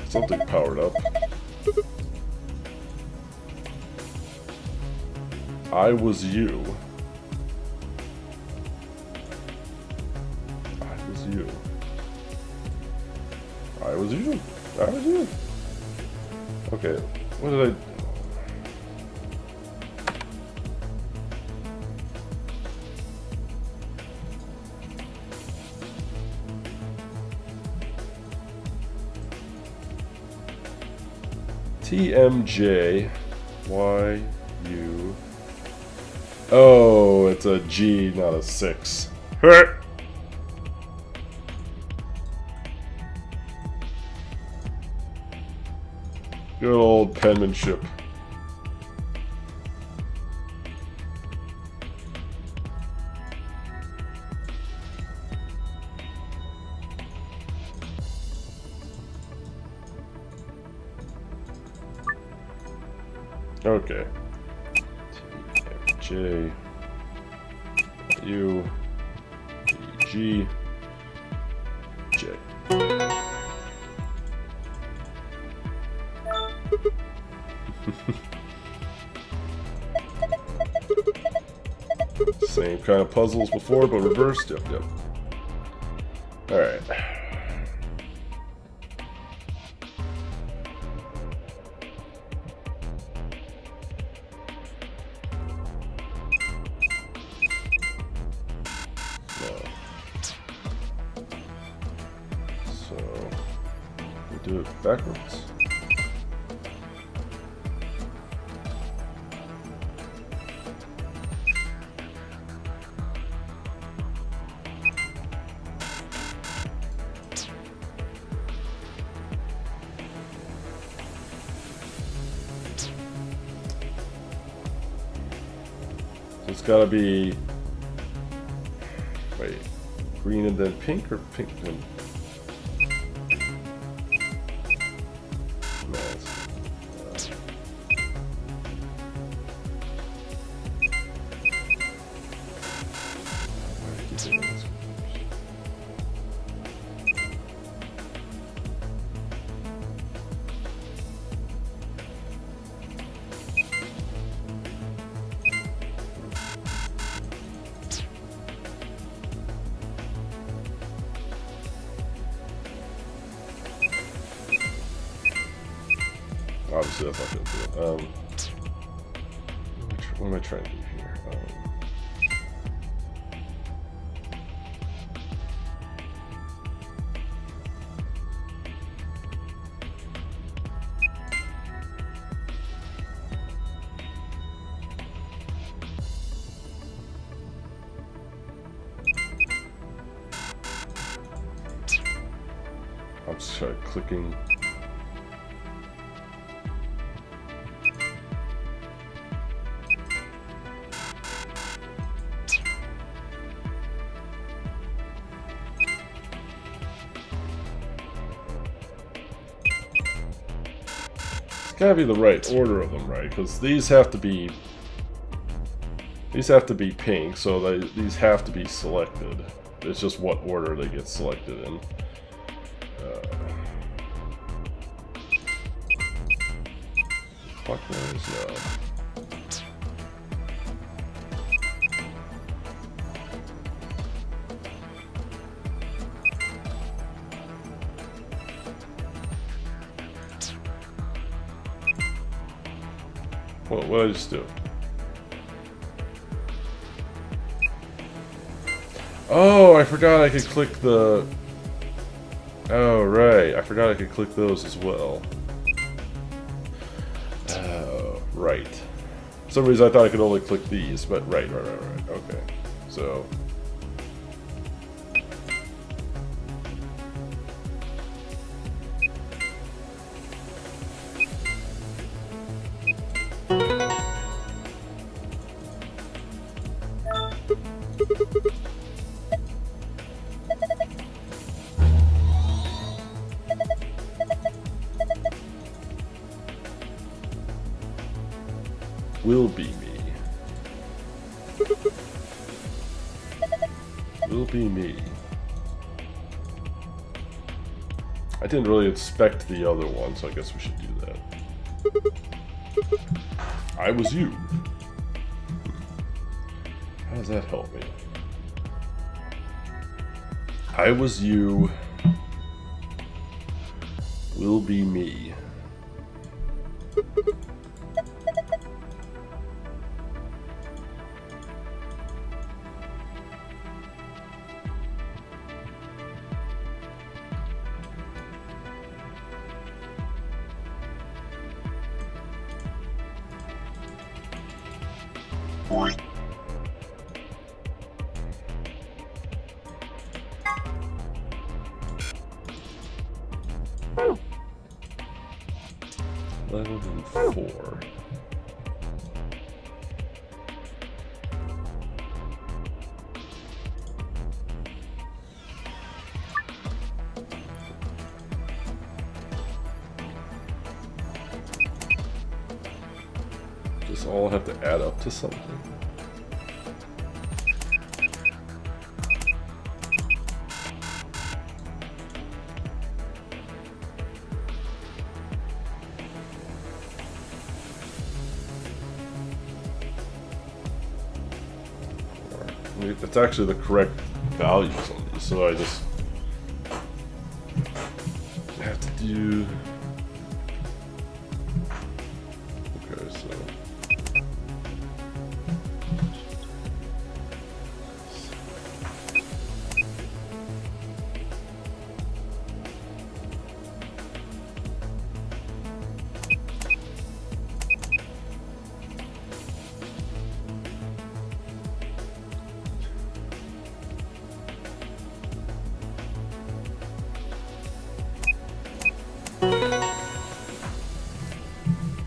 Something powered up. I was you. I was you. I That was you. Okay, what did I... TMJ YU. Oh, it's a G, not a 6. Good old penmanship. Okay. TMJ U G J. Same kind of puzzles before, but reversed. Yep, yep. All right. So we do it backwards. It's gotta be, wait, green and then pink, or pink and... No, it's, obviously that's not gonna do it. What am I trying to do here? I'm just clicking. It's gotta be the right order of them, right? Because these have to be pink, so these have to be selected. It's just what order they get selected in. Clockwise, no. What did I just do? Oh, I forgot I could click the... Oh, right. I forgot I could click those as well. Oh, right. For some reason I thought I could only click these, but right. Okay. So... Will be me. Will be me. I didn't really inspect the other one, so I guess we should do that. I was you. How does that help me? I was you. will be me. Level 4. Just all have to add up to something. It's actually the correct values on these, so I just have to do. Okay, so.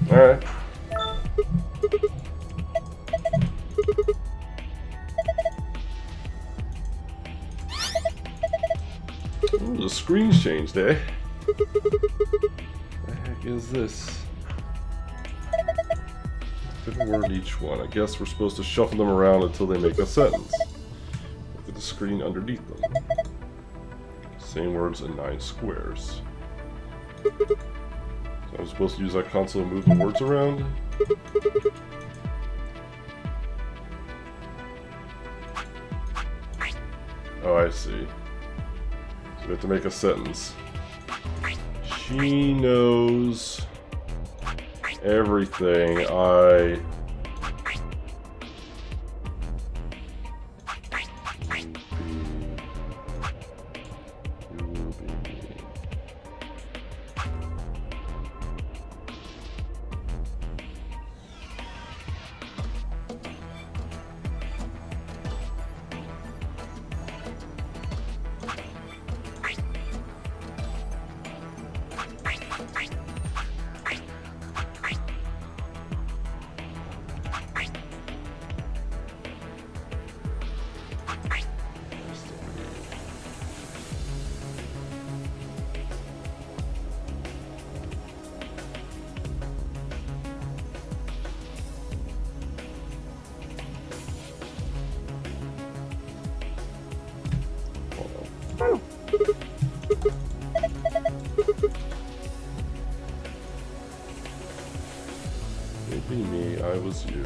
Alright. Ooh, the screen's changed, eh? What the heck is this? Different word each one. I guess we're supposed to shuffle them around until they make a sentence. Look at the screen underneath them. Same words in 9 squares. So I'm supposed to use that console to move the words around? Oh, I see. So we have to make a sentence. She knows everything. I... It'd be me, I was you.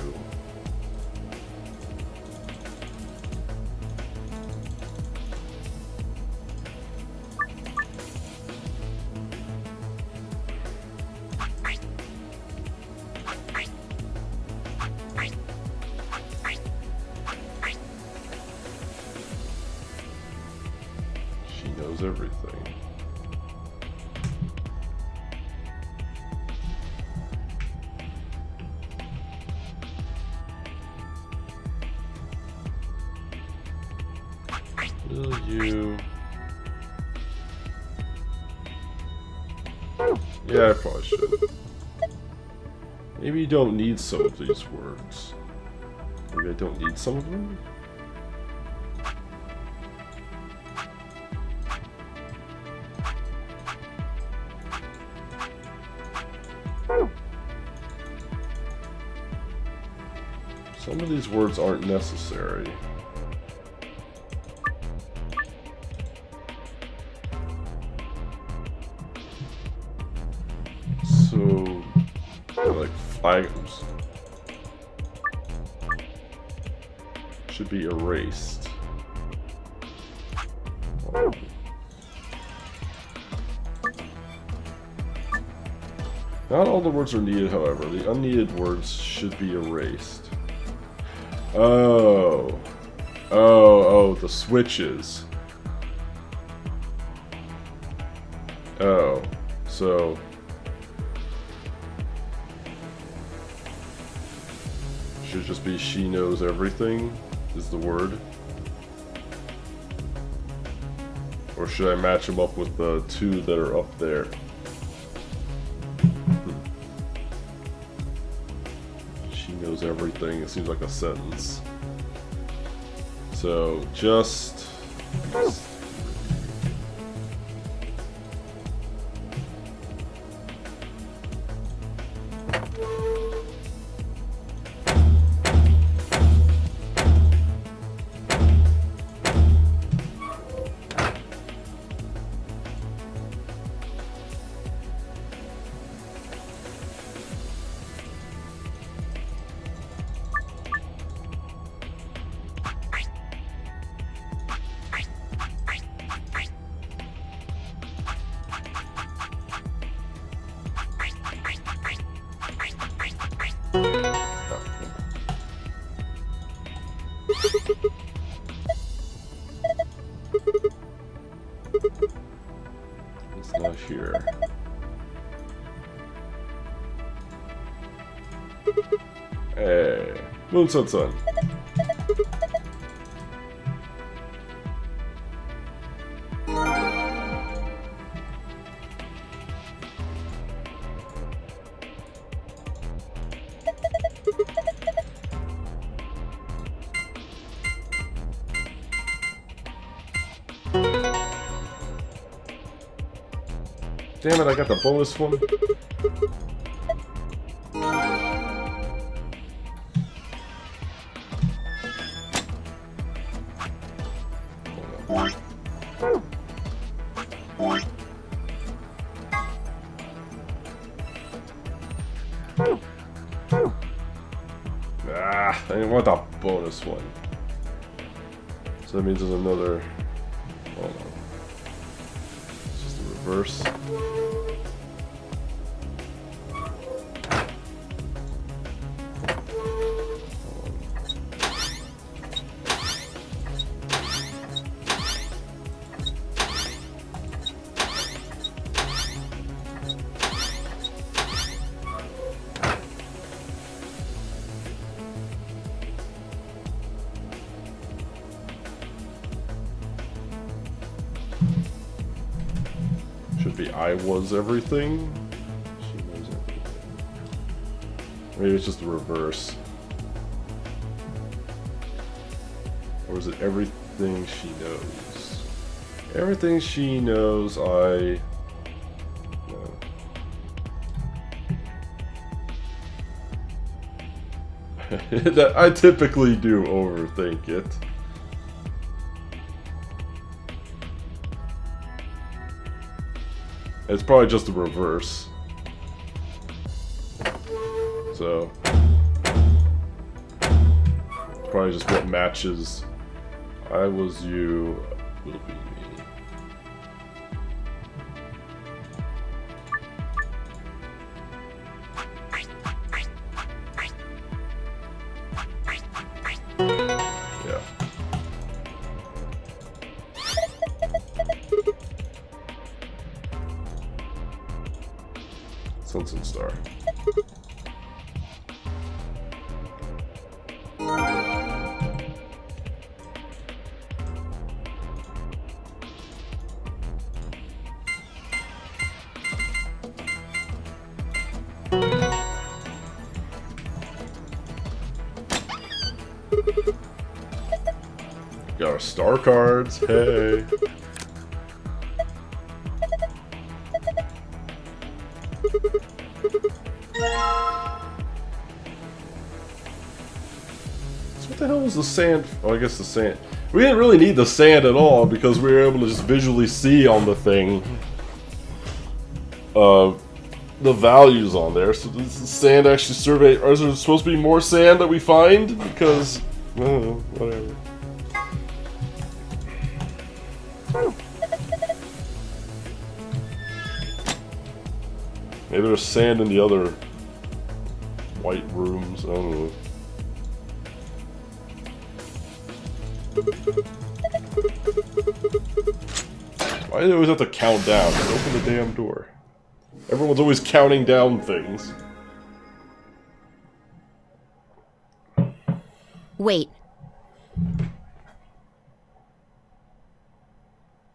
She knows everything. Will you? Yeah, I probably should. Maybe you don't need some of these words. Maybe I don't need some of them? Some of these words aren't necessary. So, like flags should be erased. Not all the words are needed, however. The unneeded words should be erased. Oh. Oh, the switches. Oh, so... should just be she knows everything, is the word. Or should I match them up with the two that are up there? She knows everything, it seems like a sentence. So, just... It's not here. Hey, Moon Sun Sun. Damn it, I got the bonus one. Ah, I didn't want the bonus one. So that means there's another... hold on. It's just the reverse. Should be I was everything. She knows everything. Maybe it's just the reverse. Or is it everything she knows? Everything she knows, I know. I typically do overthink it. It's probably just the reverse. So, probably just what matches. I was you, will be me. Yeah. Sunset Star. Got our star cards. Hey. So what the hell was the sand? Oh, I guess the sand. We didn't really need the sand at all because we were able to just visually see on the thing the values on there. So does the sand actually survey? Or is there supposed to be more sand that we find? Because, I don't know, whatever. Maybe there's sand in the other white rooms. I don't know. Why do they always have to count down? Just open the damn door. Everyone's always counting down things. Wait.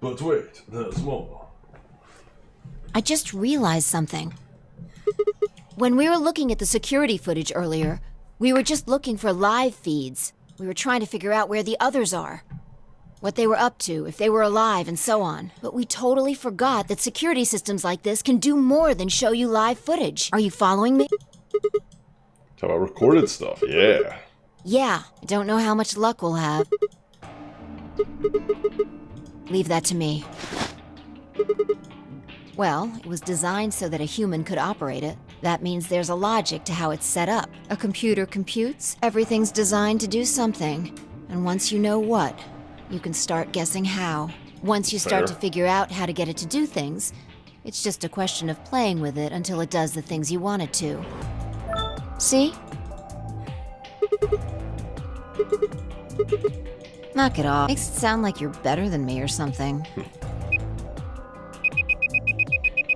But wait, there's more. I just realized something. When we were looking at the security footage earlier, we were just looking for live feeds. We were trying to figure out where the others are. What they were up to, if they were alive, and so on. But we totally forgot that security systems like this can do more than show you live footage. Are you following me? Talk about recorded stuff, yeah. Yeah, I don't know how much luck we'll have. Leave that to me. Well, it was designed so that a human could operate it. That means there's a logic to how it's set up. A computer computes, everything's designed to do something. And once you know what, you can start guessing how. Once you start to figure out how to get it to do things, it's just a question of playing with it until it does the things you want it to. See? Knock it off. Makes it sound like you're better than me or something.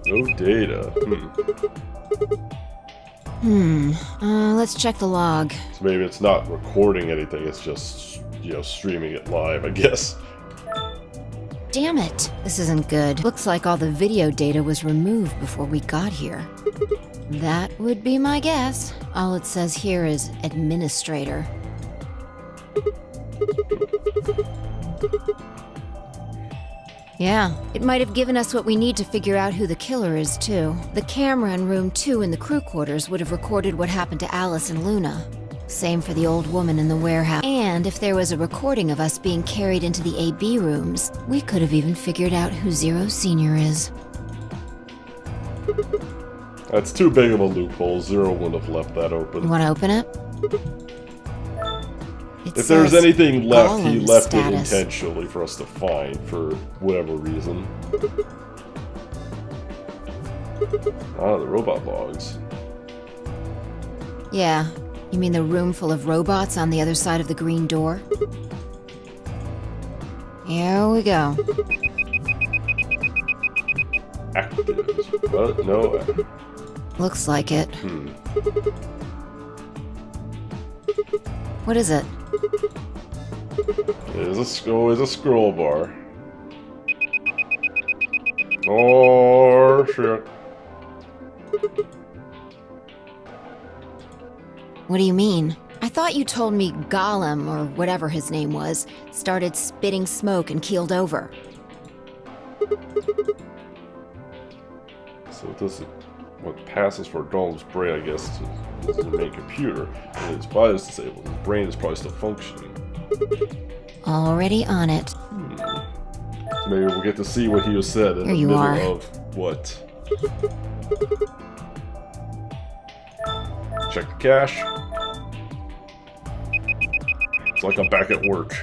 No data. Let's check the log. So maybe it's not recording anything, it's just, you know, streaming it live, I guess. Damn it. This isn't good. Looks like all the video data was removed before we got here. That would be my guess. All it says here is administrator. Yeah, it might have given us what we need to figure out who the killer is, too. The camera in room 2 in the crew quarters would have recorded what happened to Alice and Luna. Same for the old woman in the warehouse. And if there was a recording of us being carried into the AB rooms, we could have even figured out who Zero Senior is. That's too big of a loophole. Zero wouldn't have left that open. You want to open it? If there's anything left, he left status. it intentionally for us to find, for whatever reason. Ah, the robot logs. Yeah. You mean the room full of robots on the other side of the green door? Here we go. Active. What? No. Looks like it. What is it? It is a scroll bar. Oh, shit. What do you mean? I thought you told me Golem, or whatever his name was, started spitting smoke and keeled over. So this is what passes for Golem's brain, I guess, is the main computer. And his body is disabled. His brain is probably still functioning. Already on it. So maybe we'll get to see what he was said in Here the you middle are. of what. Check the cache. It's like I'm back at work.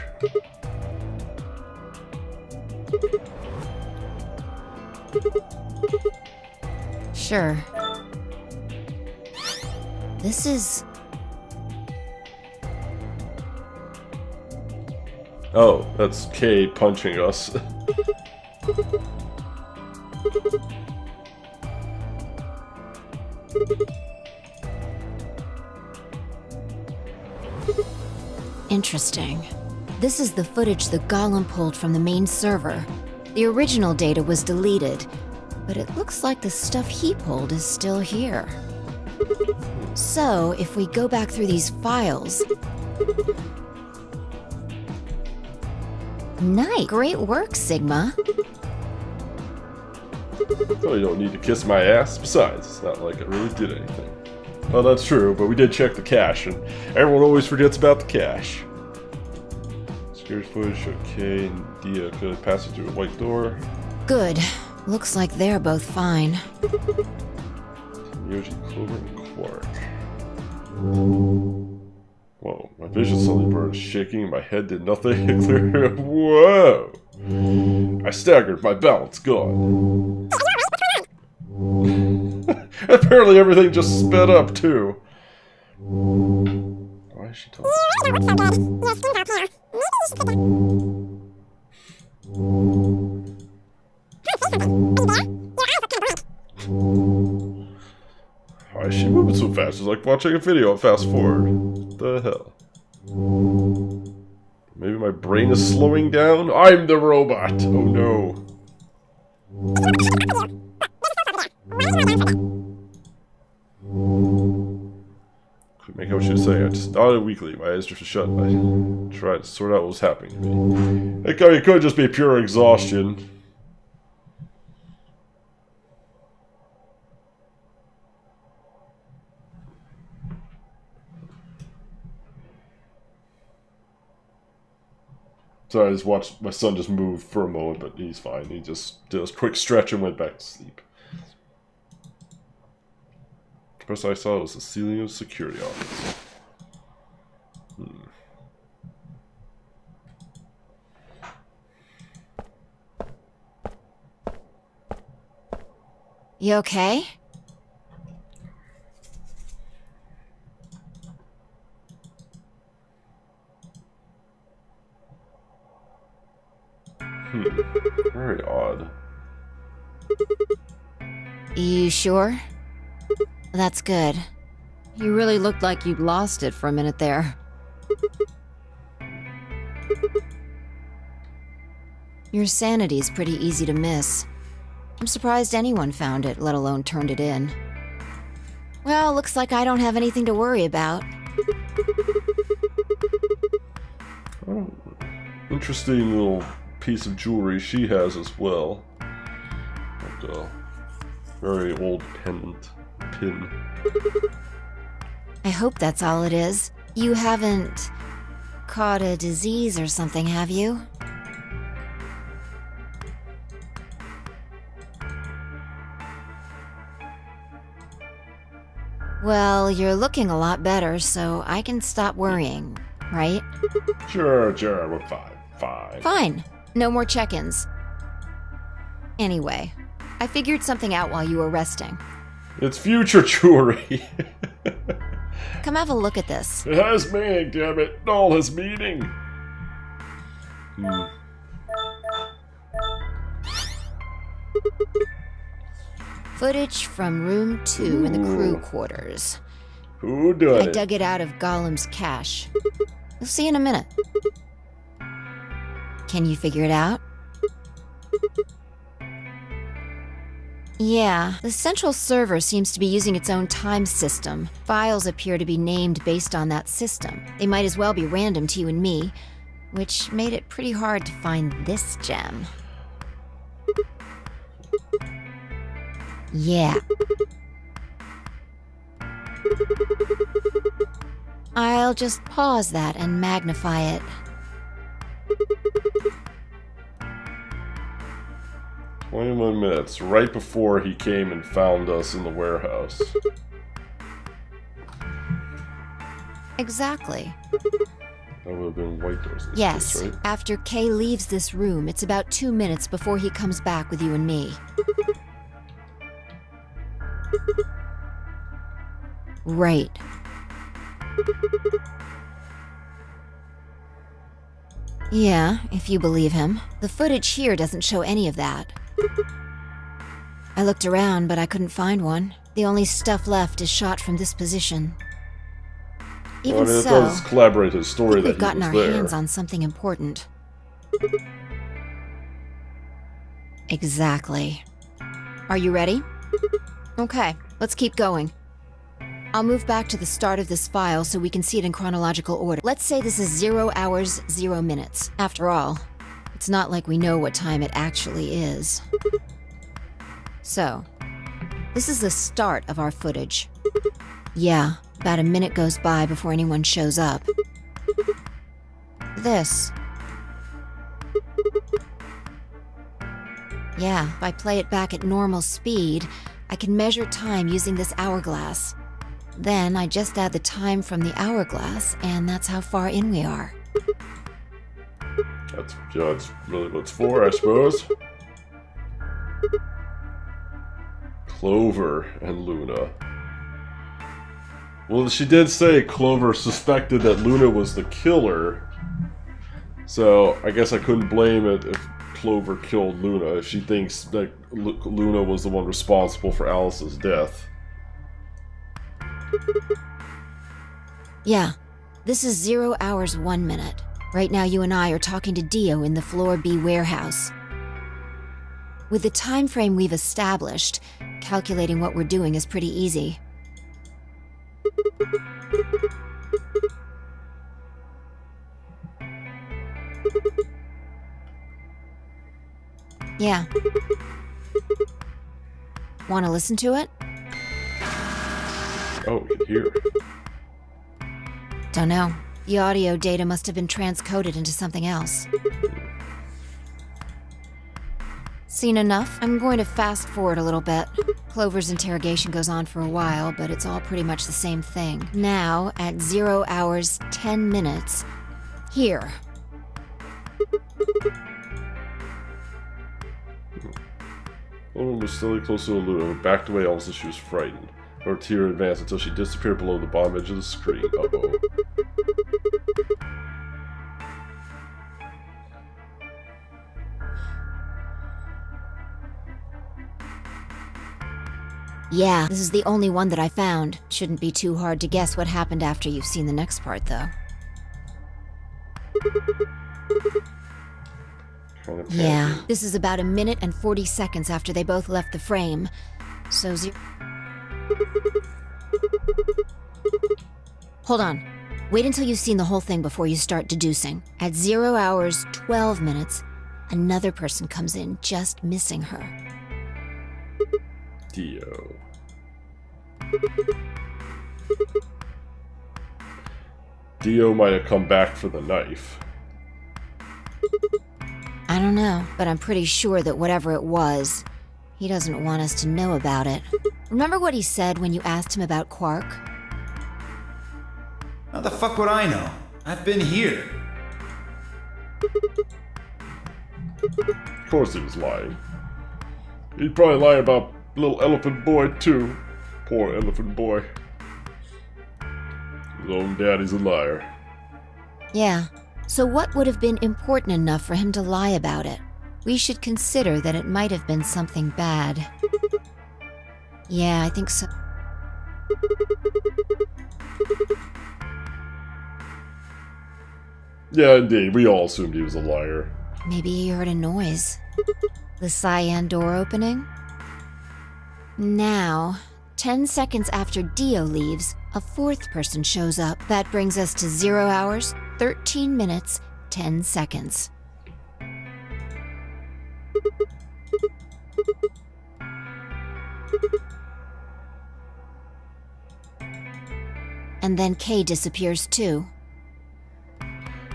Sure. This is... Oh, that's Kay punching us. interesting. This is the footage the Golem pulled from the main server. The original data was deleted, but it looks like the stuff he pulled is still here. So, if we go back through these files... Nice! Great work, Sigma. Oh, you don't need to kiss my ass. Besides, it's not like I really did anything. Well, that's true, but we did check the cache, and everyone always forgets about the cache. Security footage showed Kay and Dia could pass it through a white door. Good. Looks like they're both fine. Yoji, Clover, and Quark. Whoa, my vision suddenly burned, shaking, and my head did nothing. Whoa! I staggered, my balance gone. Apparently everything just sped up, too. Why is she talking? Why is she moving so fast? It's like watching a video and fast forward. What the hell? Maybe my brain is slowing down? I'm the robot! Oh no. Couldn't make out what she was saying. I just nodded weakly. My eyes drifted shut. I tried to sort out what was happening to me. It could just be pure exhaustion. So I just watched my son just move for a moment, but he's fine. He just did a quick stretch and went back to sleep. The first I saw was the ceiling of the security office. You okay? Very odd. You sure? That's good. You really looked like you'd lost it for a minute there. Your sanity's pretty easy to miss. I'm surprised anyone found it, let alone turned it in. Well, looks like I don't have anything to worry about. Oh, interesting little piece of jewelry she has as well. Like a very old pin. I hope that's all it is. You haven't caught a disease or something, have you? Well, you're looking a lot better, so I can stop worrying, right? Sure, we're fine. Fine. No more check-ins. Anyway, I figured something out while you were resting. It's future jewelry. Come have a look at this. It has meaning, damn it. It all has meaning. Footage from room 2 in the crew quarters. Who done I it? dug it out of Golem's cache. You'll see in a minute. Can you figure it out? Yeah, the central server seems to be using its own time system. Files appear to be named based on that system. They might as well be random to you and me, which made it pretty hard to find this gem. Yeah. I'll just pause that and magnify it. "21 minutes, right before he came and found us in the warehouse." Exactly. That would have been White Doors in this Yes, case, right? after Kay leaves this room, it's about 2 minutes before he comes back with you and me. Right. Yeah, if you believe him. The footage here doesn't show any of that. I looked around, but I couldn't find one. The only stuff left is shot from this position. Even Well, I mean, it so, does collaborate his I story think that we've he gotten was our there. hands on something important. Exactly. Are you ready? Okay, let's keep going. I'll move back to the start of this file so we can see it in chronological order. Let's say this is 0 hours, 0 minutes. After all, it's not like we know what time it actually is. So, this is the start of our footage. Yeah, about a minute goes by before anyone shows up. This. Yeah, if I play it back at normal speed, I can measure time using this hourglass. Then I just add the time from the hourglass, and that's how far in we are. That's really what it's for, I suppose. Clover and Luna. Well, she did say Clover suspected that Luna was the killer. So, I guess I couldn't blame it if Clover killed Luna, if she thinks that Luna was the one responsible for Alice's death. Yeah. This is 0 hours 1 minute. Right now you and I are talking to Dio in the Floor B warehouse. With the time frame we've established, calculating what we're doing is pretty easy. Yeah. Want to listen to it? Oh, we can hear. Don't know. The audio data must have been transcoded into something else. Seen enough? I'm going to fast forward a little bit. Clover's interrogation goes on for a while, but it's all pretty much the same thing. Now, at 0 hours 10 minutes, here. Woman was still close to Luna, but backed away almost as she was frightened. Her tear advanced until she disappeared below the bottom edge of the screen. Uh-oh. Yeah, this is the only one that I found. Shouldn't be too hard to guess what happened after you've seen the next part, though. Kind of Yeah, happy. this is about 1 minute and 40 seconds after they both left the frame. So Hold on. Wait until you've seen the whole thing before you start deducing. At 0 hours 12 minutes, another person comes in just missing her. Dio. Dio might have come back for the knife. I don't know, but I'm pretty sure that whatever it was, he doesn't want us to know about it. Remember what he said when you asked him about Quark? How the fuck would I know? I've been here. Of course he was lying. He'd probably lie about little elephant boy too. Poor elephant boy. His own daddy's a liar. Yeah. So what would have been important enough for him to lie about it? We should consider that it might have been something bad. Yeah, I think so. Yeah, indeed. We all assumed he was a liar. Maybe he heard a noise. The cyan door opening? Now, 10 seconds after Dio leaves, a fourth person shows up. That brings us to 0 hours, 13 minutes, 10 seconds. And then Kay disappears too.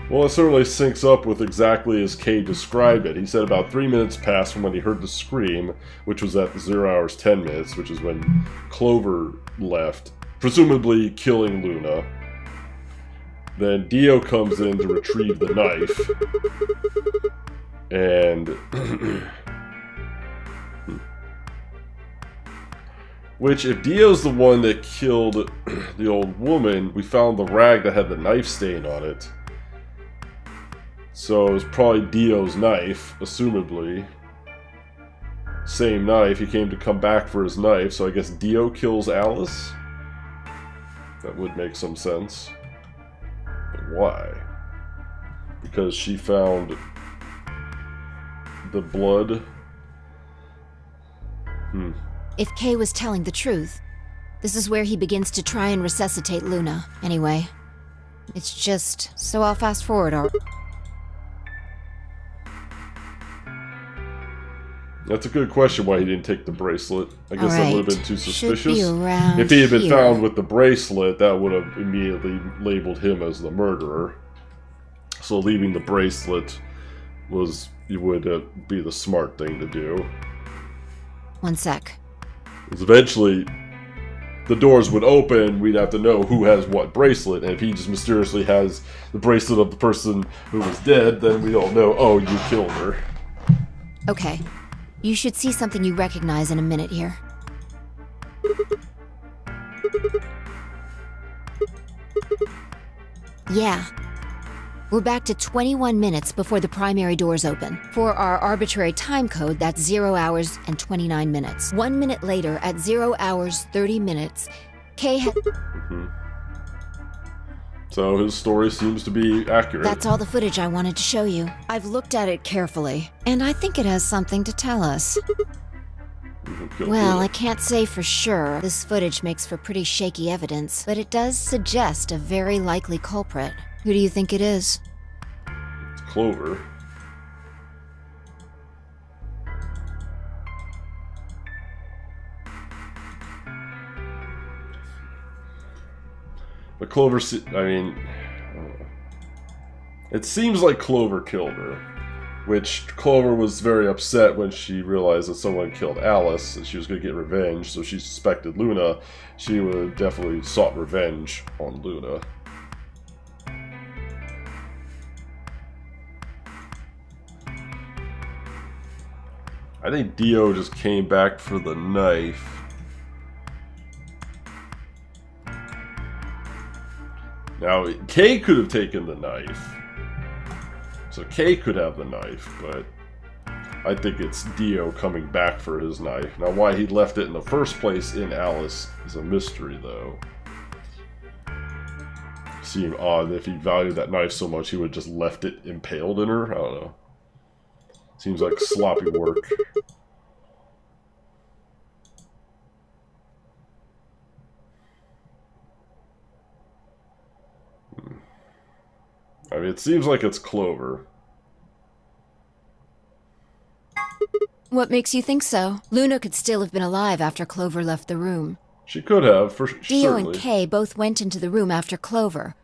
Well, it certainly syncs up with exactly as Kay described it. He said about 3 minutes passed from when he heard the scream, which was at 0 hours 10 minutes, which is when Clover left, presumably killing Luna. Then Dio comes in to retrieve the knife. And... which, if Dio's the one that killed the old woman, we found the rag that had the knife stain on it. So it was probably Dio's knife, assumably. Same knife, he came to come back for his knife, so I guess Dio kills Alice? That would make some sense. But why? Because she found the blood? If Kay was telling the truth, this is where he begins to try and resuscitate Luna. Anyway, it's just... so I'll fast forward our... That's a good question why he didn't take the bracelet. I guess that would have been too suspicious. Should be around if he had been here. found with the bracelet, that would have immediately labeled him as the murderer. So leaving the bracelet would be the smart thing to do. One sec. Because eventually, the doors would open, we'd have to know who has what bracelet, and if he just mysteriously has the bracelet of the person who was dead, then we all know, oh, you killed her. Okay. You should see something you recognize in a minute here. Yeah. We're back to 21 minutes before the primary doors open. For our arbitrary time code, that's 0 hours and 29 minutes. 1 minute later, at 0 hours 30 minutes, Kay had... So his story seems to be accurate. That's all the footage I wanted to show you. I've looked at it carefully, and I think it has something to tell us. Well, I can't say for sure. This footage makes for pretty shaky evidence, but it does suggest a very likely culprit. Who do you think it is? It's Clover. But Clover, I mean, it seems like Clover killed her. Which Clover was very upset when she realized that someone killed Alice and she was going to get revenge, so she suspected Luna. She would have definitely sought revenge on Luna. I think Dio just came back for the knife. Now, Kay could have taken the knife. So Kay could have the knife, but I think it's Dio coming back for his knife. Now, why he left it in the first place in Alice is a mystery, though. Seemed odd. If he valued that knife so much, he would have just left it impaled in her. I don't know. Seems like sloppy work. I mean, it seems like it's Clover. What makes you think so? Luna could still have been alive after Clover left the room. She could have, for Dio certainly. and Kay both went into the room after Clover.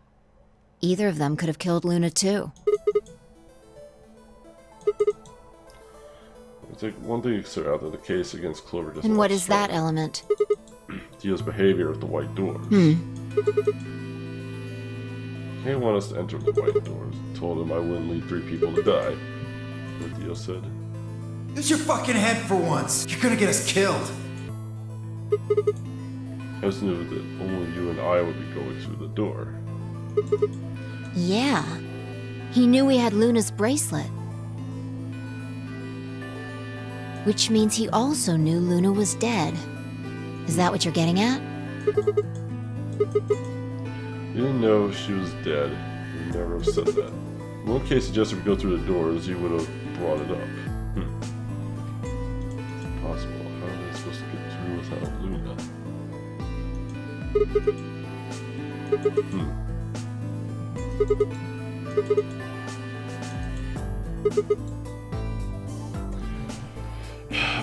Either of them could have killed Luna too. I think one thing you can out there, the case against Clover doesn't. And what is that element? Dio's behavior at the white doors. Kay wanted us to enter the white doors. Told him I wouldn't lead 3 people to die. What Dio said. Use your fucking head for once. You're gonna get us killed. I just knew that only you and I would be going through the door. Yeah. He knew we had Luna's bracelet. Which means he also knew Luna was dead. Is that what you're getting at? You didn't know she was dead. You never have said that. In one case suggested we go through the doors, you would have brought it up. It's impossible. How are they supposed to get through without Luna?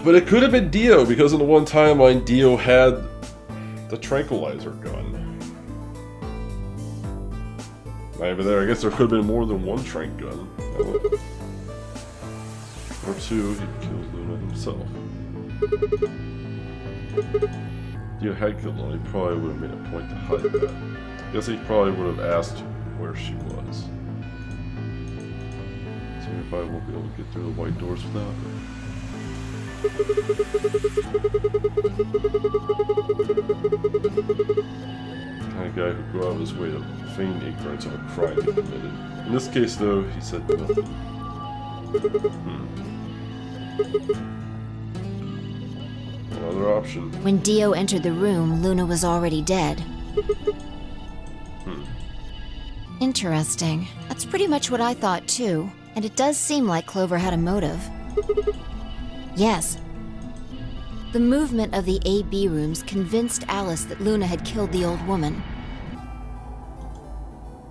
But it could have been Dio, because in the one timeline, Dio had the tranquilizer gun. But there, I guess there could have been more than one trank gun. Or 2, he killed Luna himself. Dio had killed Luna, he probably would have made a point to hide that. I guess he probably would have asked where she was. So he probably won't be able to get through the white doors without her. The kind of guy who'd go out of his way to feign ignorance of a crime he committed. In this case, though, he said nothing. Another option. When Dio entered the room, Luna was already dead. Interesting. That's pretty much what I thought too. And it does seem like Clover had a motive. Yes. The movement of the A-B rooms convinced Alice that Luna had killed the old woman.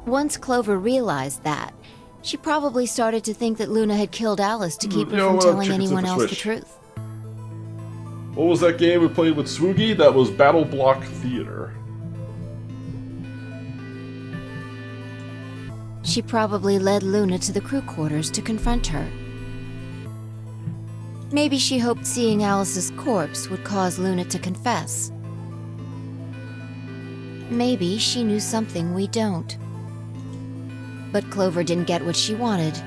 Once Clover realized that, she probably started to think that Luna had killed Alice to keep her from telling anyone else the truth. What was that game we played with Swoogie? That was Battle Block Theater. She probably led Luna to the crew quarters to confront her. Maybe she hoped seeing Alice's corpse would cause Luna to confess. Maybe she knew something we don't. But Clover didn't get what she wanted.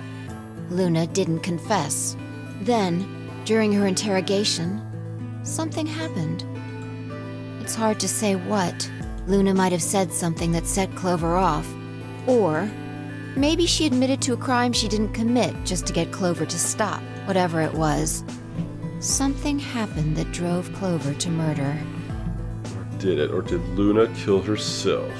Luna didn't confess. Then, during her interrogation, something happened. It's hard to say what, Luna might have said something that set Clover off. Or maybe she admitted to a crime she didn't commit just to get Clover to stop. Whatever it was, something happened that drove Clover to murder. Or did it? Or did Luna kill herself?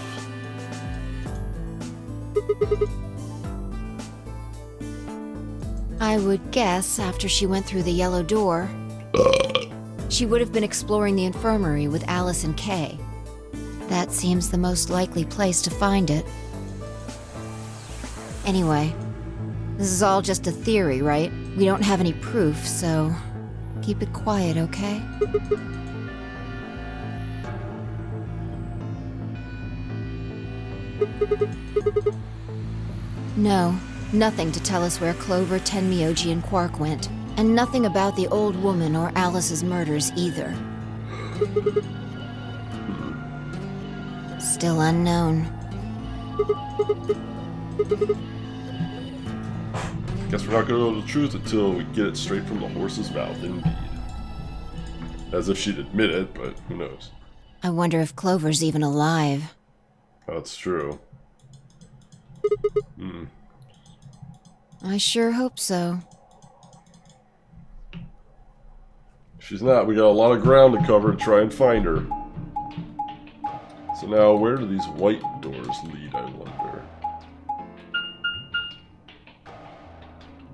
I would guess after she went through the yellow door, she would have been exploring the infirmary with Alice and Kay. That seems the most likely place to find it. Anyway, this is all just a theory, right? We don't have any proof, so keep it quiet, okay? No, nothing to tell us where Clover, Tenmyoji, and Quark went. And nothing about the old woman or Alice's murders either. Still unknown. Guess we're not gonna know the truth until we get it straight from the horse's mouth, indeed. As if she'd admit it, but who knows. I wonder if Clover's even alive. That's true. I sure hope so. She's not. We got a lot of ground to cover to try and find her. So now, where do these white doors lead, I wonder?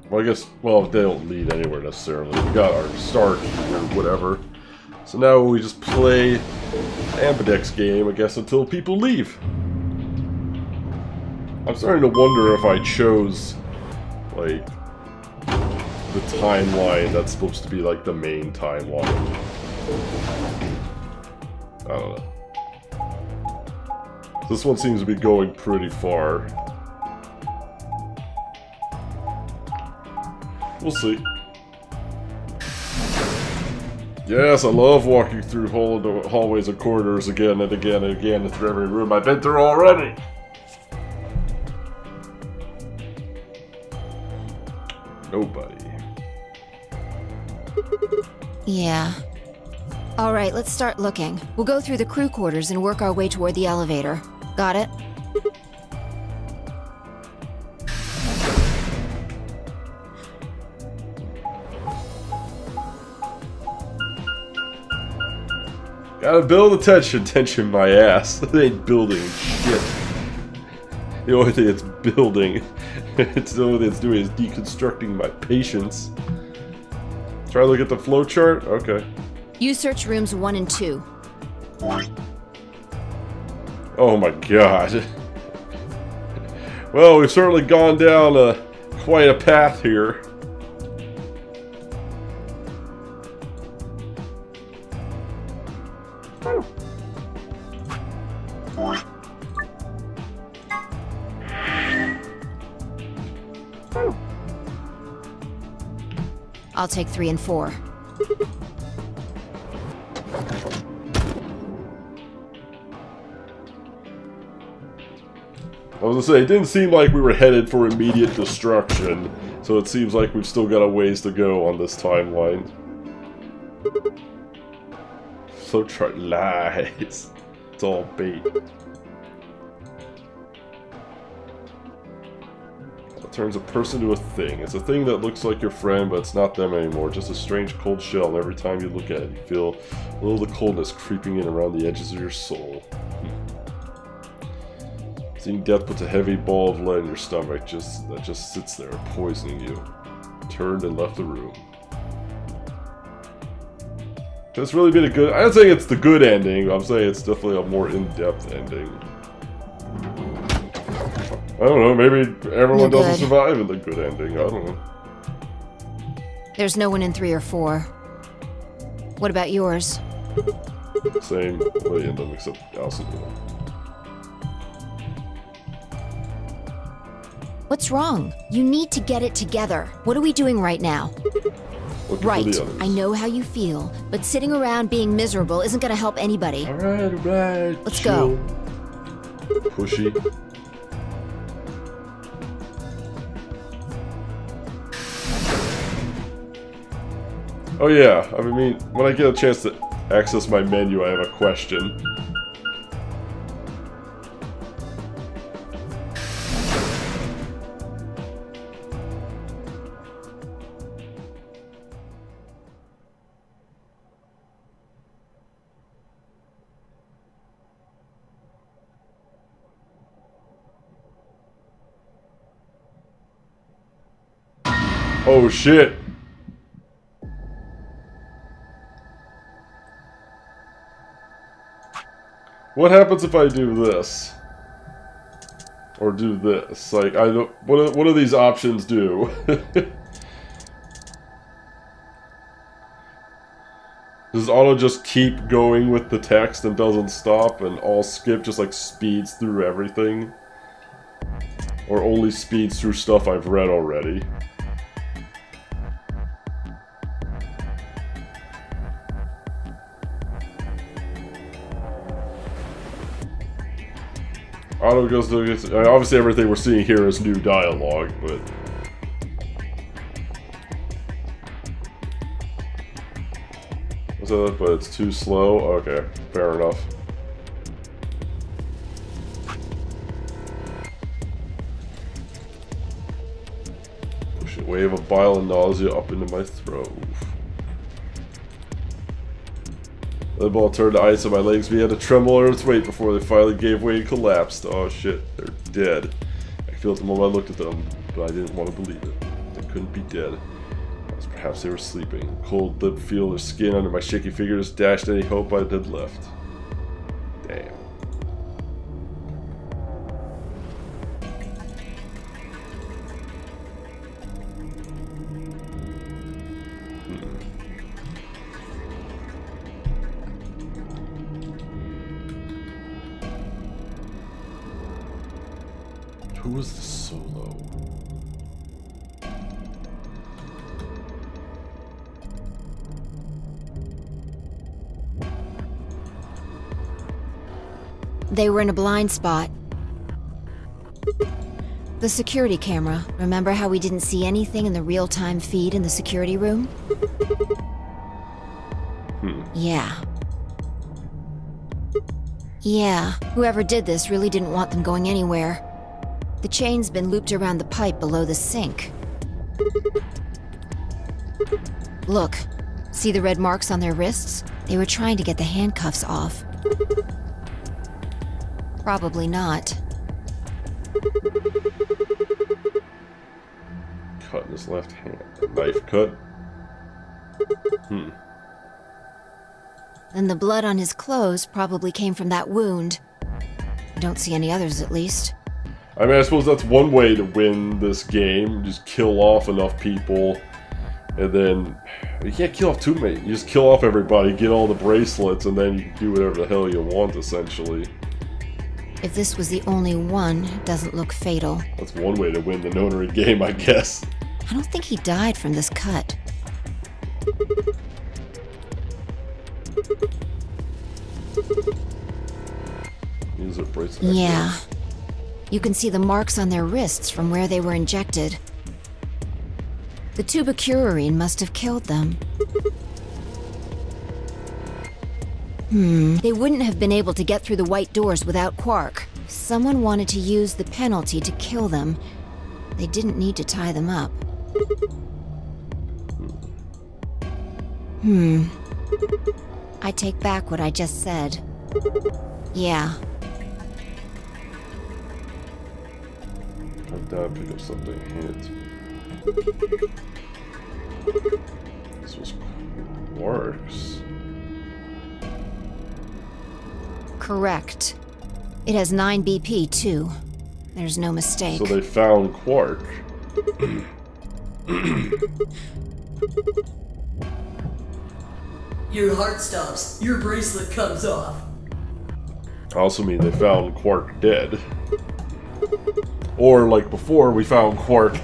Well, I guess, well, they don't lead anywhere necessarily. We got our start or whatever. So now we just play Ambidex game, I guess, until people leave. I'm starting to wonder if I chose, like, the timeline that's supposed to be, like, the main timeline. I don't know. This one seems to be going pretty far. We'll see. Yes, I love walking through hallways and corridors again and again and again through every room I've been through already. Nobody. Yeah. Alright, let's start looking. We'll go through the crew quarters and work our way toward the elevator. Got it? Gotta build attention. Tension my ass. It ain't building shit. The only thing it's building, the only thing it's doing is deconstructing my patience. Try to look at the flowchart? Okay. You search rooms 1 and 2. Oh my god. Well, we've certainly gone down quite a path here. I'll take 3 and 4. I was gonna say, it didn't seem like we were headed for immediate destruction, so it seems like we've still got a ways to go on this timeline. Flowchart lies. It's all bait. It turns a person to a thing. It's a thing that looks like your friend, but it's not them anymore. Just a strange cold shell, and every time you look at it, you feel a little of the coldness creeping in around the edges of your soul. Seeing death puts a heavy ball of lead in your stomach that just sits there, poisoning you. Turned and left the room. It's really been a good... I'm not saying it's the good ending, I'm saying it's definitely a more in-depth ending. I don't know, maybe everyone doesn't survive in the good ending, I don't know. There's no one in 3 or 4. What about yours? Same way in them, except Alison. What's wrong? You need to get it together. What are we doing right now? Looking Right, for the others. I know how you feel, but sitting around being miserable isn't gonna help anybody. Alright. Let's chill. go. Pushy. Oh yeah, I mean, when I get a chance to access my menu, I have a question. Oh shit! What happens if I do this? Or do this? Like, I don't... What do these options do? Does auto just keep going with the text and doesn't stop, and all skip just like speeds through everything? Or only speeds through stuff I've read already? Auto goes to... Obviously everything we're seeing here is new dialogue, but... But it's too slow? Okay, fair enough. Push a wave of bile and nausea up into my throat. The ball turned to ice and my legs began to tremble under its weight before they finally gave way and collapsed. Oh shit, they're dead. I could feel it the moment I looked at them, but I didn't want to believe it. They couldn't be dead. Perhaps they were sleeping. Cold lip feel their skin under my shaky fingers dashed any hope I had left. Damn. Who was the solo? They were in a blind spot. The security camera. Remember how we didn't see anything in the real-time feed in the security room? Yeah. Yeah, whoever did this really didn't want them going anywhere. The chain's been looped around the pipe below the sink. Look, see the red marks on their wrists? They were trying to get the handcuffs off. Probably not. Cut in his left hand. Knife cut? And the blood on his clothes probably came from that wound. I don't see any others, at least. I mean, I suppose that's one way to win this game. Just kill off enough people. And then... You can't kill off too many. You just kill off everybody, get all the bracelets, and then you can do whatever the hell you want, essentially. If this was the only one, it doesn't look fatal. That's one way to win the notary game, I guess. I don't think he died from this cut. These are bracelets. Yeah. You can see the marks on their wrists from where they were injected. The tubocurarine must have killed them. They wouldn't have been able to get through the white doors without Quark. If someone wanted to use the penalty to kill them, they didn't need to tie them up. I take back what I just said. Yeah. Come down, pick up something. Hint. This was Quark's. Correct. It has 9 BP, too. There's no mistake. So they found Quark. Your heart stops. Your bracelet comes off. I also mean they found Quark dead. Or, like before, we found Quark...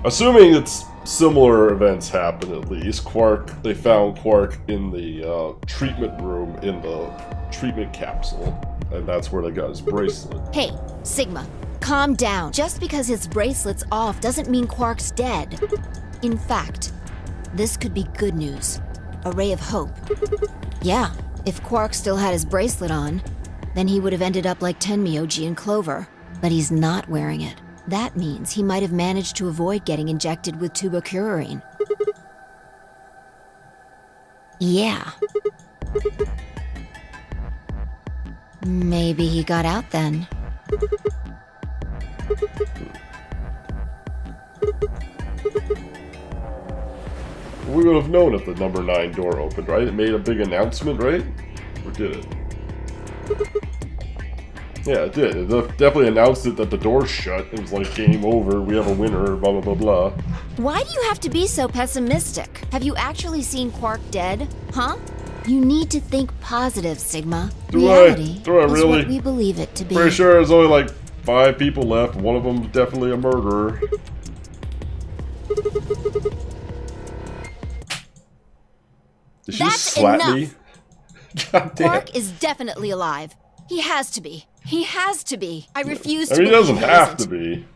Assuming it's similar events happen, at least. They found Quark in the treatment room in the treatment capsule. And that's where they got his bracelet. Hey, Sigma, calm down. Just because his bracelet's off doesn't mean Quark's dead. In fact, this could be good news. A ray of hope. Yeah, if Quark still had his bracelet on, then he would have ended up like Tenmyoji and Clover. But he's not wearing it. That means he might have managed to avoid getting injected with tubocurarine. Yeah. Maybe he got out then. We would have known if the number 9 door opened, right? It made a big announcement, right? Or did it? Yeah, it did. It definitely announced it that the door's shut. It was like, game over, we have a winner, blah, blah, blah, blah. Why do you have to be so pessimistic? Have you actually seen Quark dead? Huh? You need to think positive, Sigma. Reality is really? what we believe it to be. Pretty sure there's only like 5 people left. One of them definitely a murderer. Did she slap me? God damn. Quark is definitely alive. He has to be. He has to be. I refuse to I mean, he believe doesn't have isn't. to be.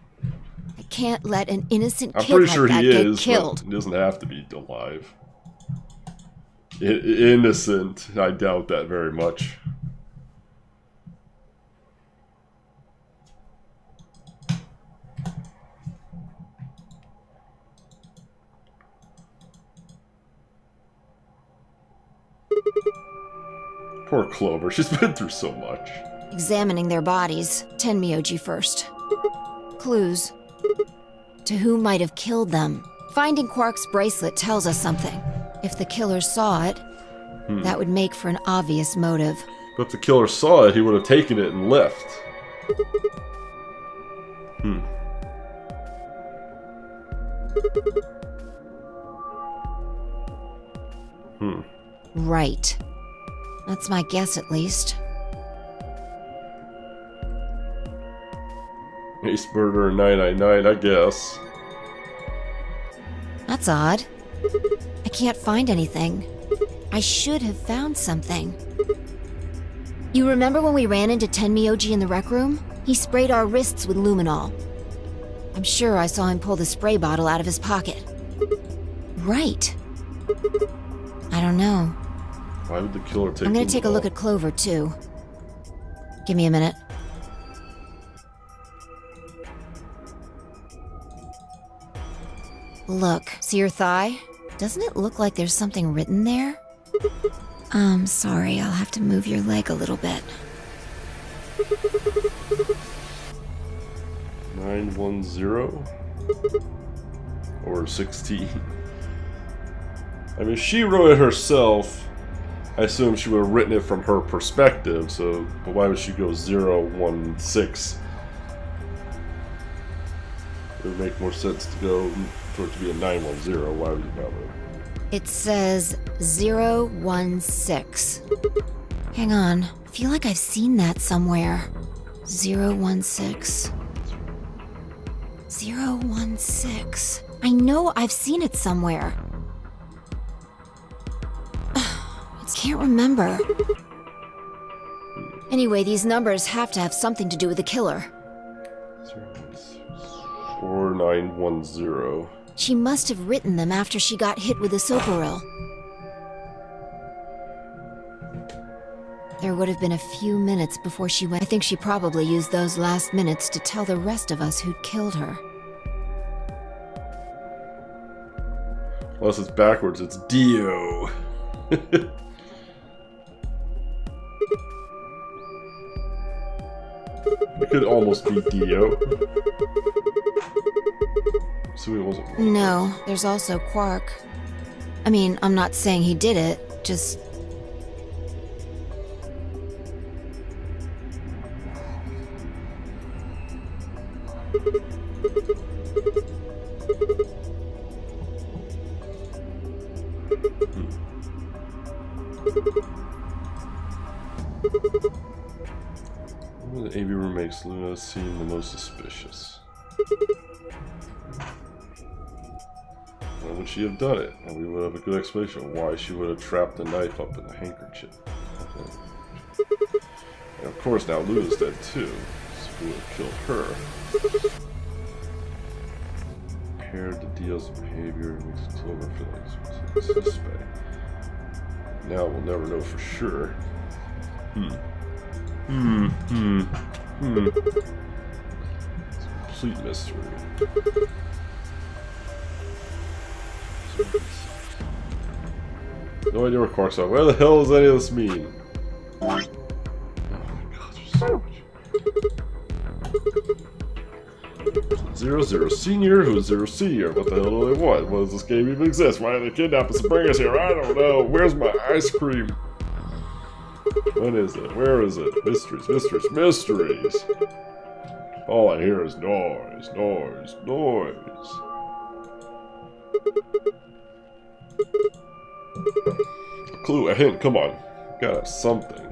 I can't let an innocent I'm kid pretty like sure that he get is, killed. but he doesn't have to be alive. Innocent. I doubt that very much. Poor Clover. She's been through so much. Examining their bodies. Tenmyoji first. Clues. To who might have killed them? Finding Quark's bracelet tells us something. If the killer saw it, that would make for an obvious motive. But if the killer saw it, he would have taken it and left. Right. That's my guess, at least. Ace Murderer 999, I guess. That's odd. I can't find anything. I should have found something. You remember when we ran into Tenmyoji in the rec room? He sprayed our wrists with luminol. I'm sure I saw him pull the spray bottle out of his pocket. Right. I don't know. Why would the killer take I'm gonna the take a look at Clover, too. Give me a minute. Look, see your thigh? Doesn't it look like there's something written there? Sorry, I'll have to move your leg a little bit. 910? Or 16? I mean, she wrote it herself. I assume she would have written it from her perspective, so but why would she go 016? It would make more sense to go for it to be a 910. Why would you bother? It says 016. Hang on, I feel like I've seen that somewhere. 016. 016. I know I've seen it somewhere. I can't remember. Anyway, these numbers have to have something to do with the killer. 4910. She must have written them after she got hit with the soparil. There would have been a few minutes before she went. I think she probably used those last minutes to tell the rest of us who'd killed her. Unless it's backwards, it's Dio. It could almost be Dio. So it wasn't. No, there's also Quark. I mean, I'm not saying he did it, just... The AV room makes Luna seem the most suspicious. Why would she have done it? And we would have a good explanation of why she would have trapped the knife up in the handkerchief. Okay. And of course now Luna's dead too, so we would have killed her. Compared to Dio's behavior makes Clover feel like suspect. Now we'll never know for sure. It's a complete mystery. No idea where Quark's at. Where the hell does any of this mean? Oh my god, there's so much. 00 senior, who's 0 senior? What the hell do they want? Why does this game even exist? Why did they kidnap us and bring us here? I don't know. Where's my ice cream? What is it? Where is it? Mysteries, mysteries, mysteries. All I hear is noise, noise, noise. A clue, a hint, come on. Gotta have something.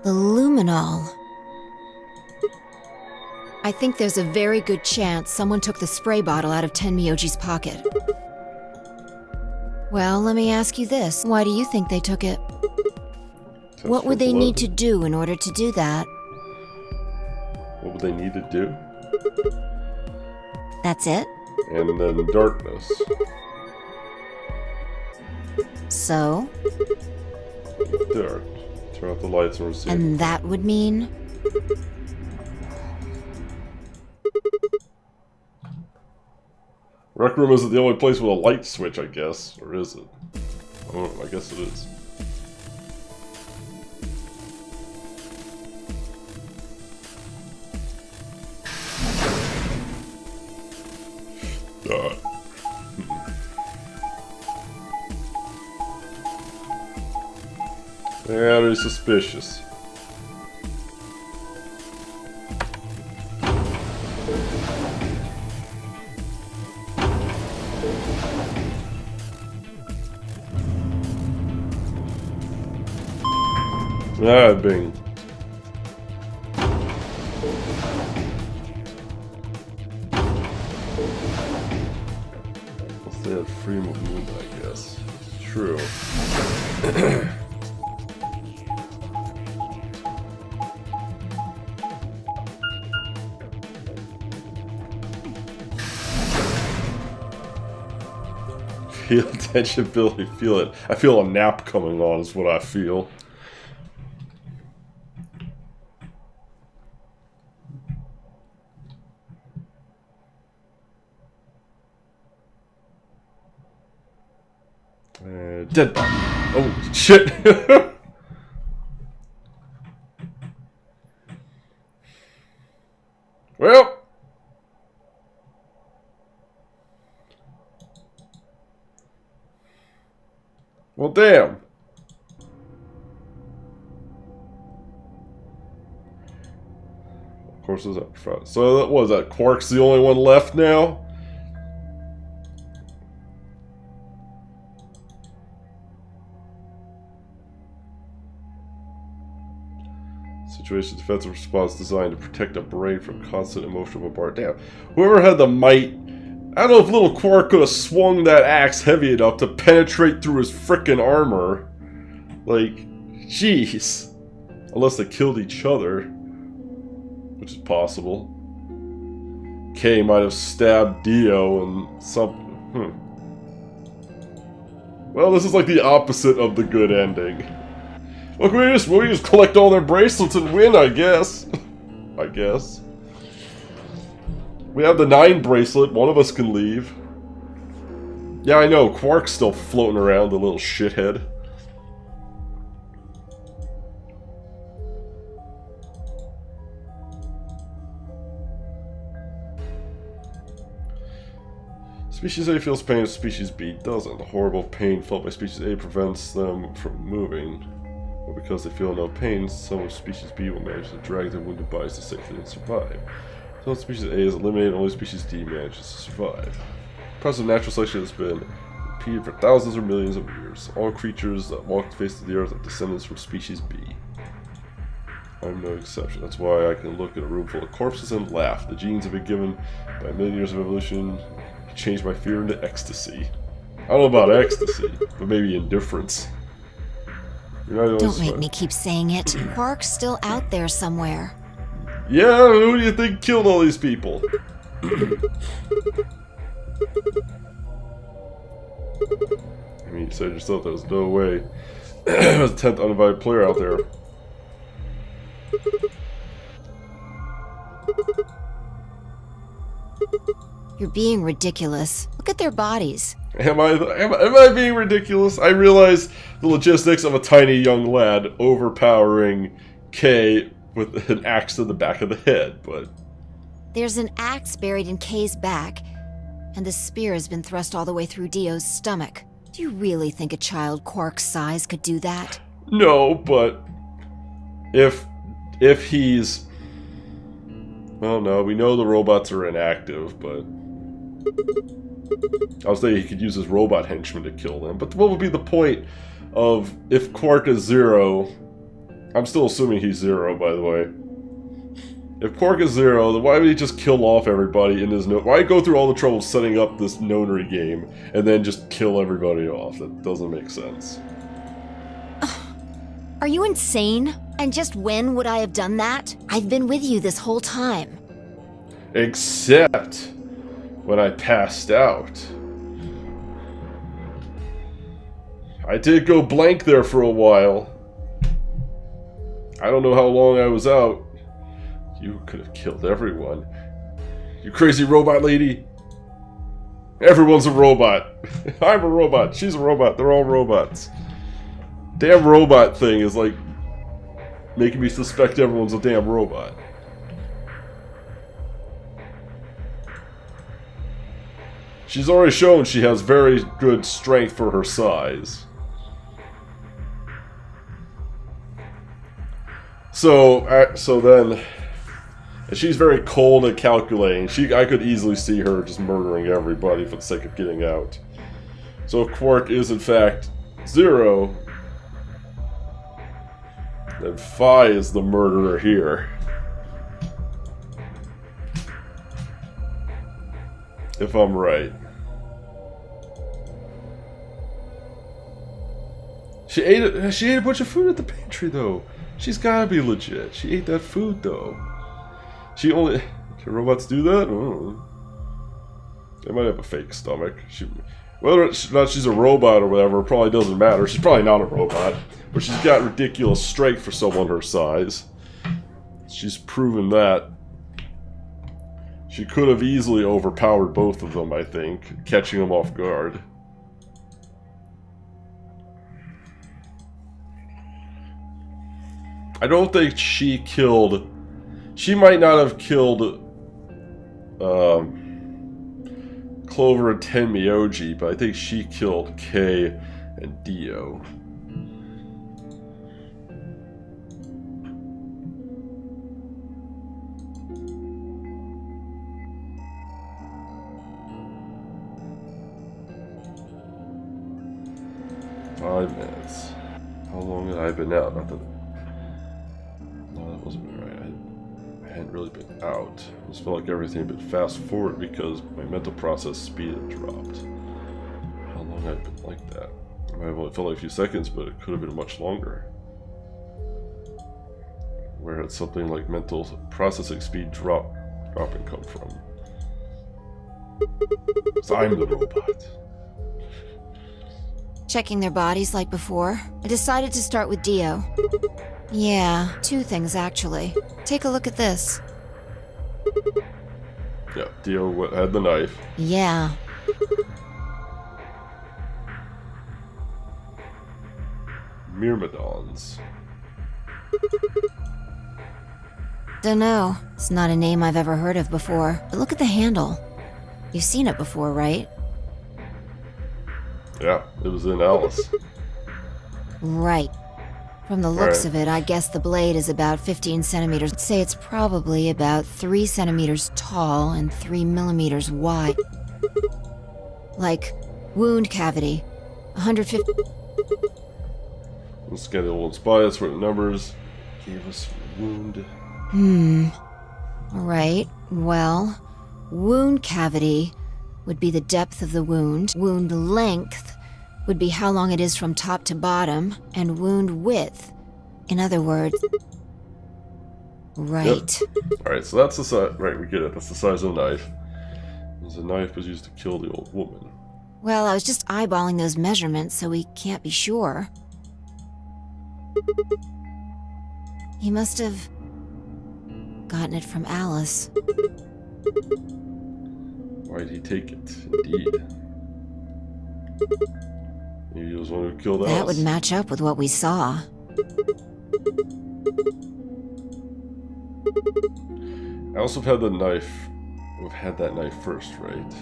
The luminol. I think there's a very good chance someone took the spray bottle out of Tenmyoji's pocket. Well, let me ask you this. Why do you think they took it? What would they need to do in order to do that? What would they need to do? That's it? And then darkness. So? Dark. Turn off the lights and receive. And that would mean? Rec room isn't the only place with a light switch, I guess. Or is it? I don't know, I guess it is. Yeah, they're suspicious. Ah, Bing. Unless they had freedom of movement, I guess. True. Feel tension, Billy. Feel it. I feel a nap coming on is what I feel. Dead body. Oh, shit. Well. Well, damn. Of course, is up front. So that was that. Quark's the only one left now. Situation defensive response designed to protect a brain from constant emotional bombardment. Damn. Whoever had the might. I don't know if little Quark could have swung that axe heavy enough to penetrate through his frickin' armor. Like, jeez. Unless they killed each other. Which is possible. Kay might have stabbed Dio and something. Well, this is like the opposite of the good ending. Look, we just collect all their bracelets and win, I guess. I guess. We have the 9 bracelet, one of us can leave. Yeah, I know, Quark's still floating around, the little shithead. Species A feels pain if Species B doesn't. The horrible pain felt by Species A prevents them from moving. But because they feel no pain, some of Species B will manage to drag their wounded bodies to safety and survive. So Species A is eliminated, only Species D manages to survive. The process of natural selection has been repeated for thousands or millions of years. All creatures that walk the face of the earth are descendants from Species B. I'm no exception. That's why I can look at a room full of corpses and laugh. The genes have been given by a million years of evolution to change my fear into ecstasy. I don't know about ecstasy, but maybe indifference. Don't make me keep saying it. Quark's still out there somewhere. Yeah, who do you think killed all these people? I mean, you said yourself there was no way. There was a 10th uninvited player out there. You're being ridiculous. Look at their bodies. Am I being ridiculous? I realize the logistics of a tiny young lad overpowering Kay with an axe to the back of the head, but There's an axe buried in Kay's back, and the spear has been thrust all the way through Dio's stomach. Do you really think a child Quark's size could do that? No, but if he's... Well, no, we know the robots are inactive, but... I was thinking he could use his robot henchmen to kill them. But what would be the point of... If Quark is Zero... I'm still assuming he's Zero, by the way. If Quark is Zero, then why would he just kill off everybody in his... Why go through all the trouble setting up this nonary game and then just kill everybody off? That doesn't make sense. Are you insane? And just when would I have done that? I've been with you this whole time. Except when I passed out. I did go blank there for a while. I don't know how long I was out. You could have killed everyone. You crazy robot lady. Everyone's a robot. I'm a robot. She's a robot. They're all robots. Damn robot thing is like making me suspect everyone's a damn robot. She's already shown she has very good strength for her size. So then, she's very cold and calculating. I could easily see her just murdering everybody for the sake of getting out. So if Quark is in fact Zero, then Phi is the murderer here. If I'm right. She ate a bunch of food at the pantry though. She's gotta be legit. She ate that food though. Can robots do that? Oh. They might have a fake stomach. Whether or not she's a robot or whatever, probably doesn't matter. She's probably not a robot. But she's got ridiculous strength for someone her size. She's proven that. She could have easily overpowered both of them, I think, catching them off guard. I don't think she killed... She might not have killed Clover and Tenmyoji, but I think she killed Kay and Dio. .5 How long had I been out? Not that... No, that wasn't right. I hadn't really been out. I just felt like everything had been fast forward because my mental process speed had dropped. How long had I been like that? I might have only felt like a few seconds, but it could have been much longer. Where had something like mental processing speed dropping come from? So I'm the robot. Checking their bodies like before, I decided to start with Dio. Yeah, 2 things actually. Take a look at this. Yeah, Dio had the knife. Yeah. Myrmidons. Dunno. It's not a name I've ever heard of before. But look at the handle. You've seen it before, right? Yeah, it was in Alice. Right. From the looks of it, I guess the blade is about 15 centimeters. I'd say it's probably about 3 centimeters tall and 3 millimeters wide. Like, wound cavity. 150... Let's get the old bias where the numbers gave us wound. Right. Well, wound cavity would be the depth of the wound. Wound length would be how long it is from top to bottom. And wound width. In other words... Right. Yep. Alright, so that's the size... Right, we get it. That's the size of the knife. The knife was used to kill the old woman. Well, I was just eyeballing those measurements, so we can't be sure. He must have gotten it from Alice. Why did he take it? Indeed. Maybe he was the one who killed Alice. That would match up with what we saw. I also have had the knife. We've had that knife first, right?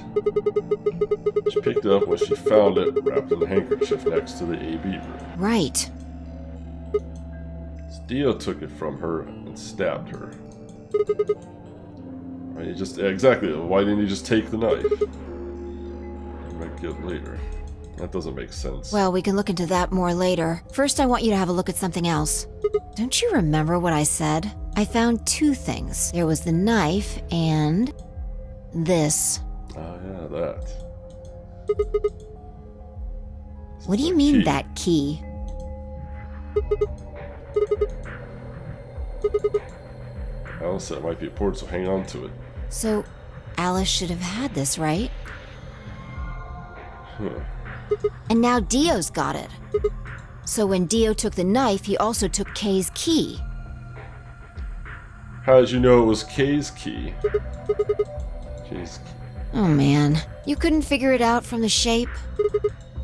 She picked it up when she found it wrapped in a handkerchief next to the AB room. Right. Dio took it from her and stabbed her. Right, exactly. Why didn't he just take the knife? I might get later. That doesn't make sense. Well, we can look into that more later. First, I want you to have a look at something else. Don't you remember what I said? I found two things. There was the knife and this. Oh, yeah, that. What do you mean, that key? Alice said it might be important, so hang on to it. So, Alice should have had this, right? Huh. And now Dio's got it. So when Dio took the knife, he also took Kay's key. How did you know it was Kay's key? Kay's key. Oh man, you couldn't figure it out from the shape?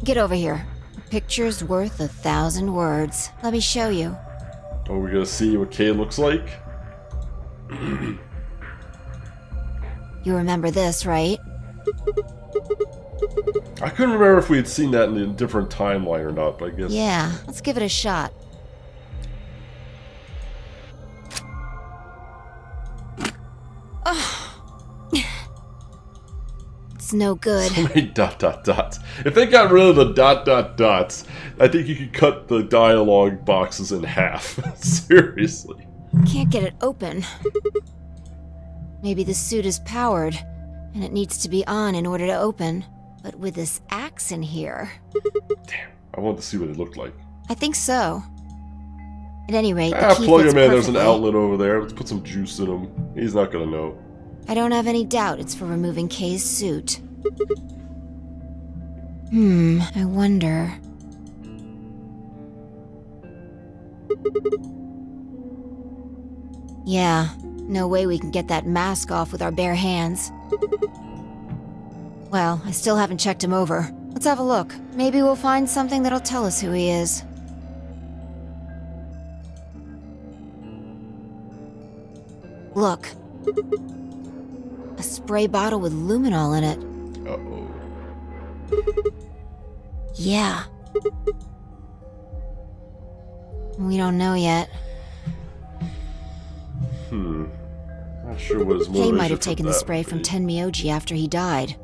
Get over here. A picture's worth 1,000 words. Let me show you. Are we gonna see what Kay looks like? You remember this, right? I couldn't remember if we had seen that in a different timeline or not, but I guess... Yeah, let's give it a shot. It's no good. So many ... dots. If they got rid of the ... dots, I think you could cut the dialogue boxes in half. Seriously. Can't get it open. Maybe the suit is powered, and it needs to be on in order to open. But with this axe in here... Damn, I want to see what it looked like. I think so. At any rate, the key plug fits him in, there's an perfectly. outlet over there. Let's put some juice in him. He's not gonna know. I don't have any doubt it's for removing Kay's suit. I wonder... Yeah, no way we can get that mask off with our bare hands. Well, I still haven't checked him over. Let's have a look. Maybe we'll find something that'll tell us who he is. Look. A spray bottle with luminol in it. Uh-oh. Yeah. We don't know yet. Not sure what his motivation Kay might have for taken the that spray would from be. Tenmyoji after he died.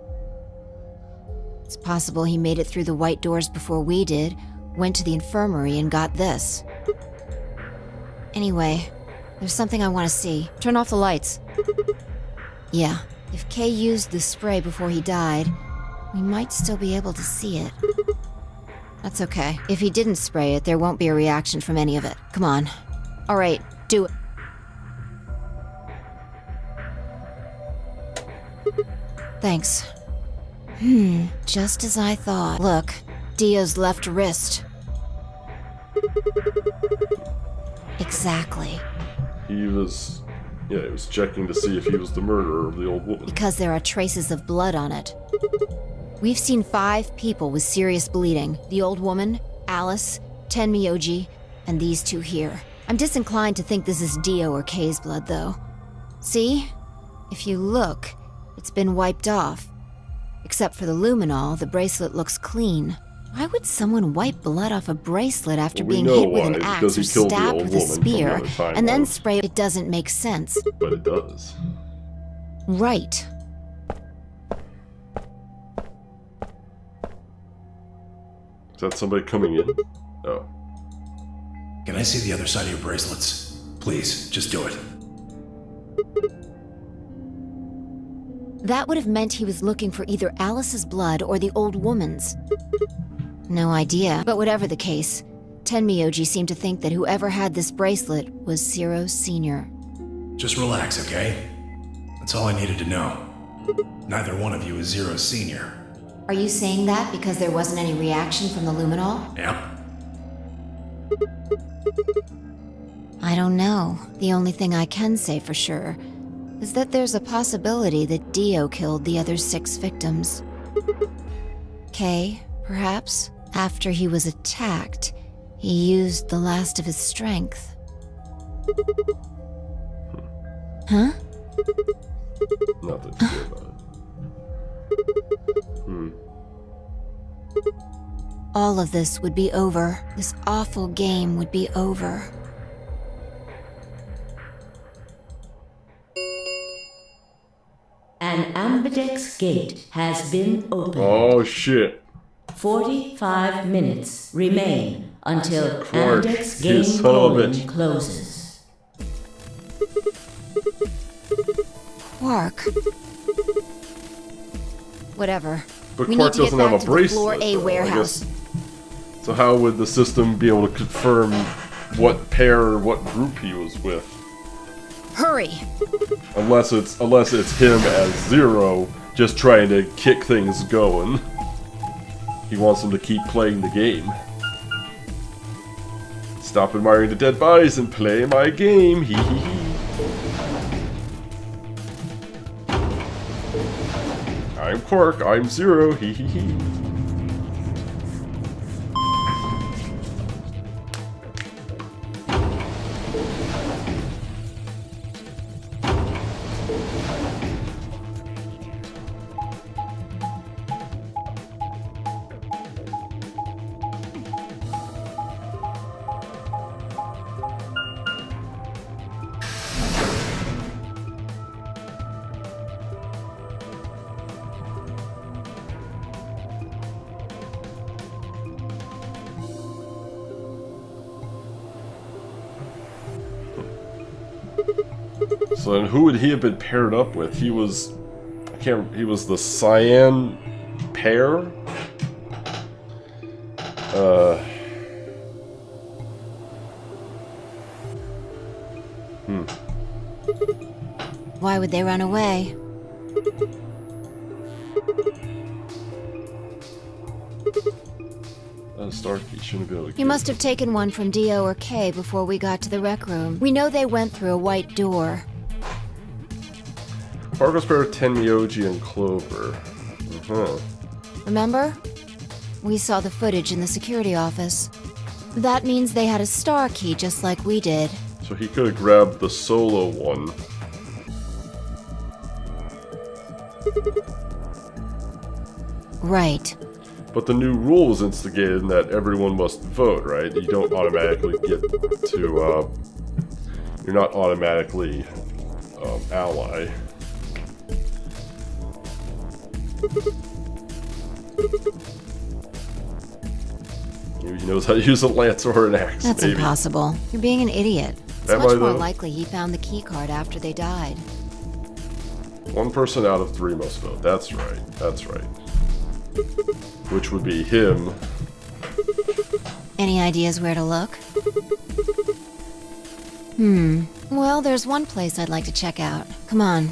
It's possible he made it through the white doors before we did, went to the infirmary and got this. Anyway, there's something I want to see. Turn off the lights. Yeah, if Kay used the spray before he died, we might still be able to see it. That's okay. If he didn't spray it, there won't be a reaction from any of it. Come on. Alright, do it. Thanks. Just as I thought. Look, Dio's left wrist. Exactly. He was checking to see if he was the murderer of the old woman. Because there are traces of blood on it. We've seen 5 people with serious bleeding. The old woman, Alice, Tenmyoji, and these 2 here. I'm disinclined to think this is Dio or Kay's blood, though. See? If you look, it's been wiped off. Except for the luminol, the bracelet looks clean. Why would someone wipe blood off a bracelet after Well, we being know hit with why, an because axe he or killed the stabbed old with a woman from the spear, other timeline. and then spray? It doesn't make sense. But it does. Right. Is that somebody coming in? Oh. Can I see the other side of your bracelets? Please, just do it. That would have meant he was looking for either Alice's blood or the old woman's. No idea, but whatever the case, Tenmyoji seemed to think that whoever had this bracelet was Zero Sr. Just relax, okay? That's all I needed to know. Neither one of you is Zero Senior. Are you saying that because there wasn't any reaction from the luminol? Yep. I don't know. The only thing I can say for sure is that there's a possibility that Dio killed the other 6 victims. Kay, perhaps? After he was attacked, he used the last of his strength. Huh? Nothing to do about it. All of this would be over. This awful game would be over. An ambidex gate has been opened. Oh shit. 45 minutes remain until Quark, ambidex you game son of a polling bitch. closes. Quark. Whatever. But We Quark need to get doesn't have back a to the bracelet. Floor A though, I warehouse. guess. So how would the system be able to confirm what pair or what group he was with? Hurry! Unless it's him as Zero, just trying to kick things going. He wants them to keep playing the game. Stop admiring the dead bodies and play my game. Hee hee hee. I'm Quark. I'm Zero. Hee hee hee. So then who would he have been paired up with? He was... he was the cyan pair? Why would they run away? Starkey shouldn't be able to You must have taken one from Dio or Kay before we got to the rec room. We know they went through a white door. Fargo's pair of Tenmyoji and Clover. Remember? We saw the footage in the security office. That means they had a star key just like we did. So he could have grabbed the solo one. Right. But the new rule was instigated in that everyone must vote, right? You don't automatically get to, you're not automatically, ally. Maybe he knows how to use a lance or an axe, That's maybe. impossible. You're being an idiot. It's Am much I, more though? likely he found the key card after they died. One person out of 3 must vote. That's right. That's right. Which would be him. Any ideas where to look? Well, there's one place I'd like to check out. Come on.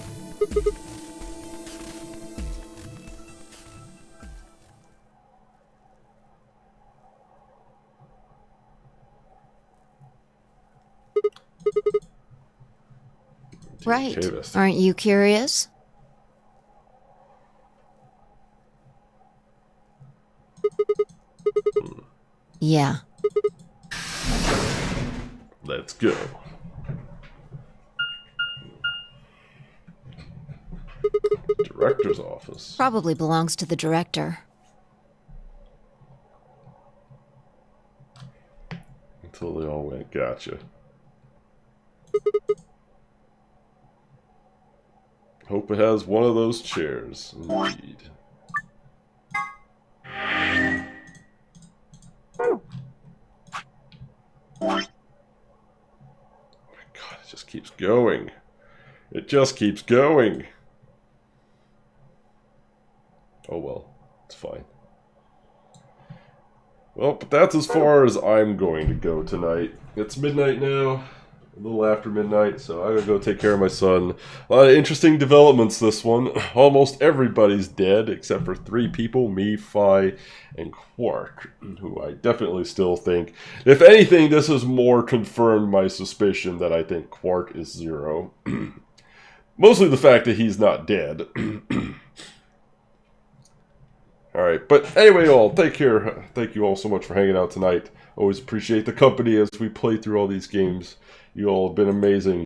Right. Cavist. Aren't you curious? Yeah. Let's go. Director's office. Probably belongs to the director. Until they all went, gotcha. Hope it has one of those chairs. Indeed. Oh my god, it just keeps going. It just keeps going. Oh well, it's fine. Well, but that's as far as I'm going to go tonight. It's midnight now. A little after midnight, so I'm gonna go take care of my son. A lot of interesting developments this one. Almost everybody's dead, except for 3 people, me, Phi, and Quark, who I definitely still think, if anything, this has more confirmed my suspicion that I think Quark is Zero. Mostly the fact that he's not dead. Alright, but anyway, all, take care. Thank you all so much for hanging out tonight. Always appreciate the company as we play through all these games. You all have been amazing.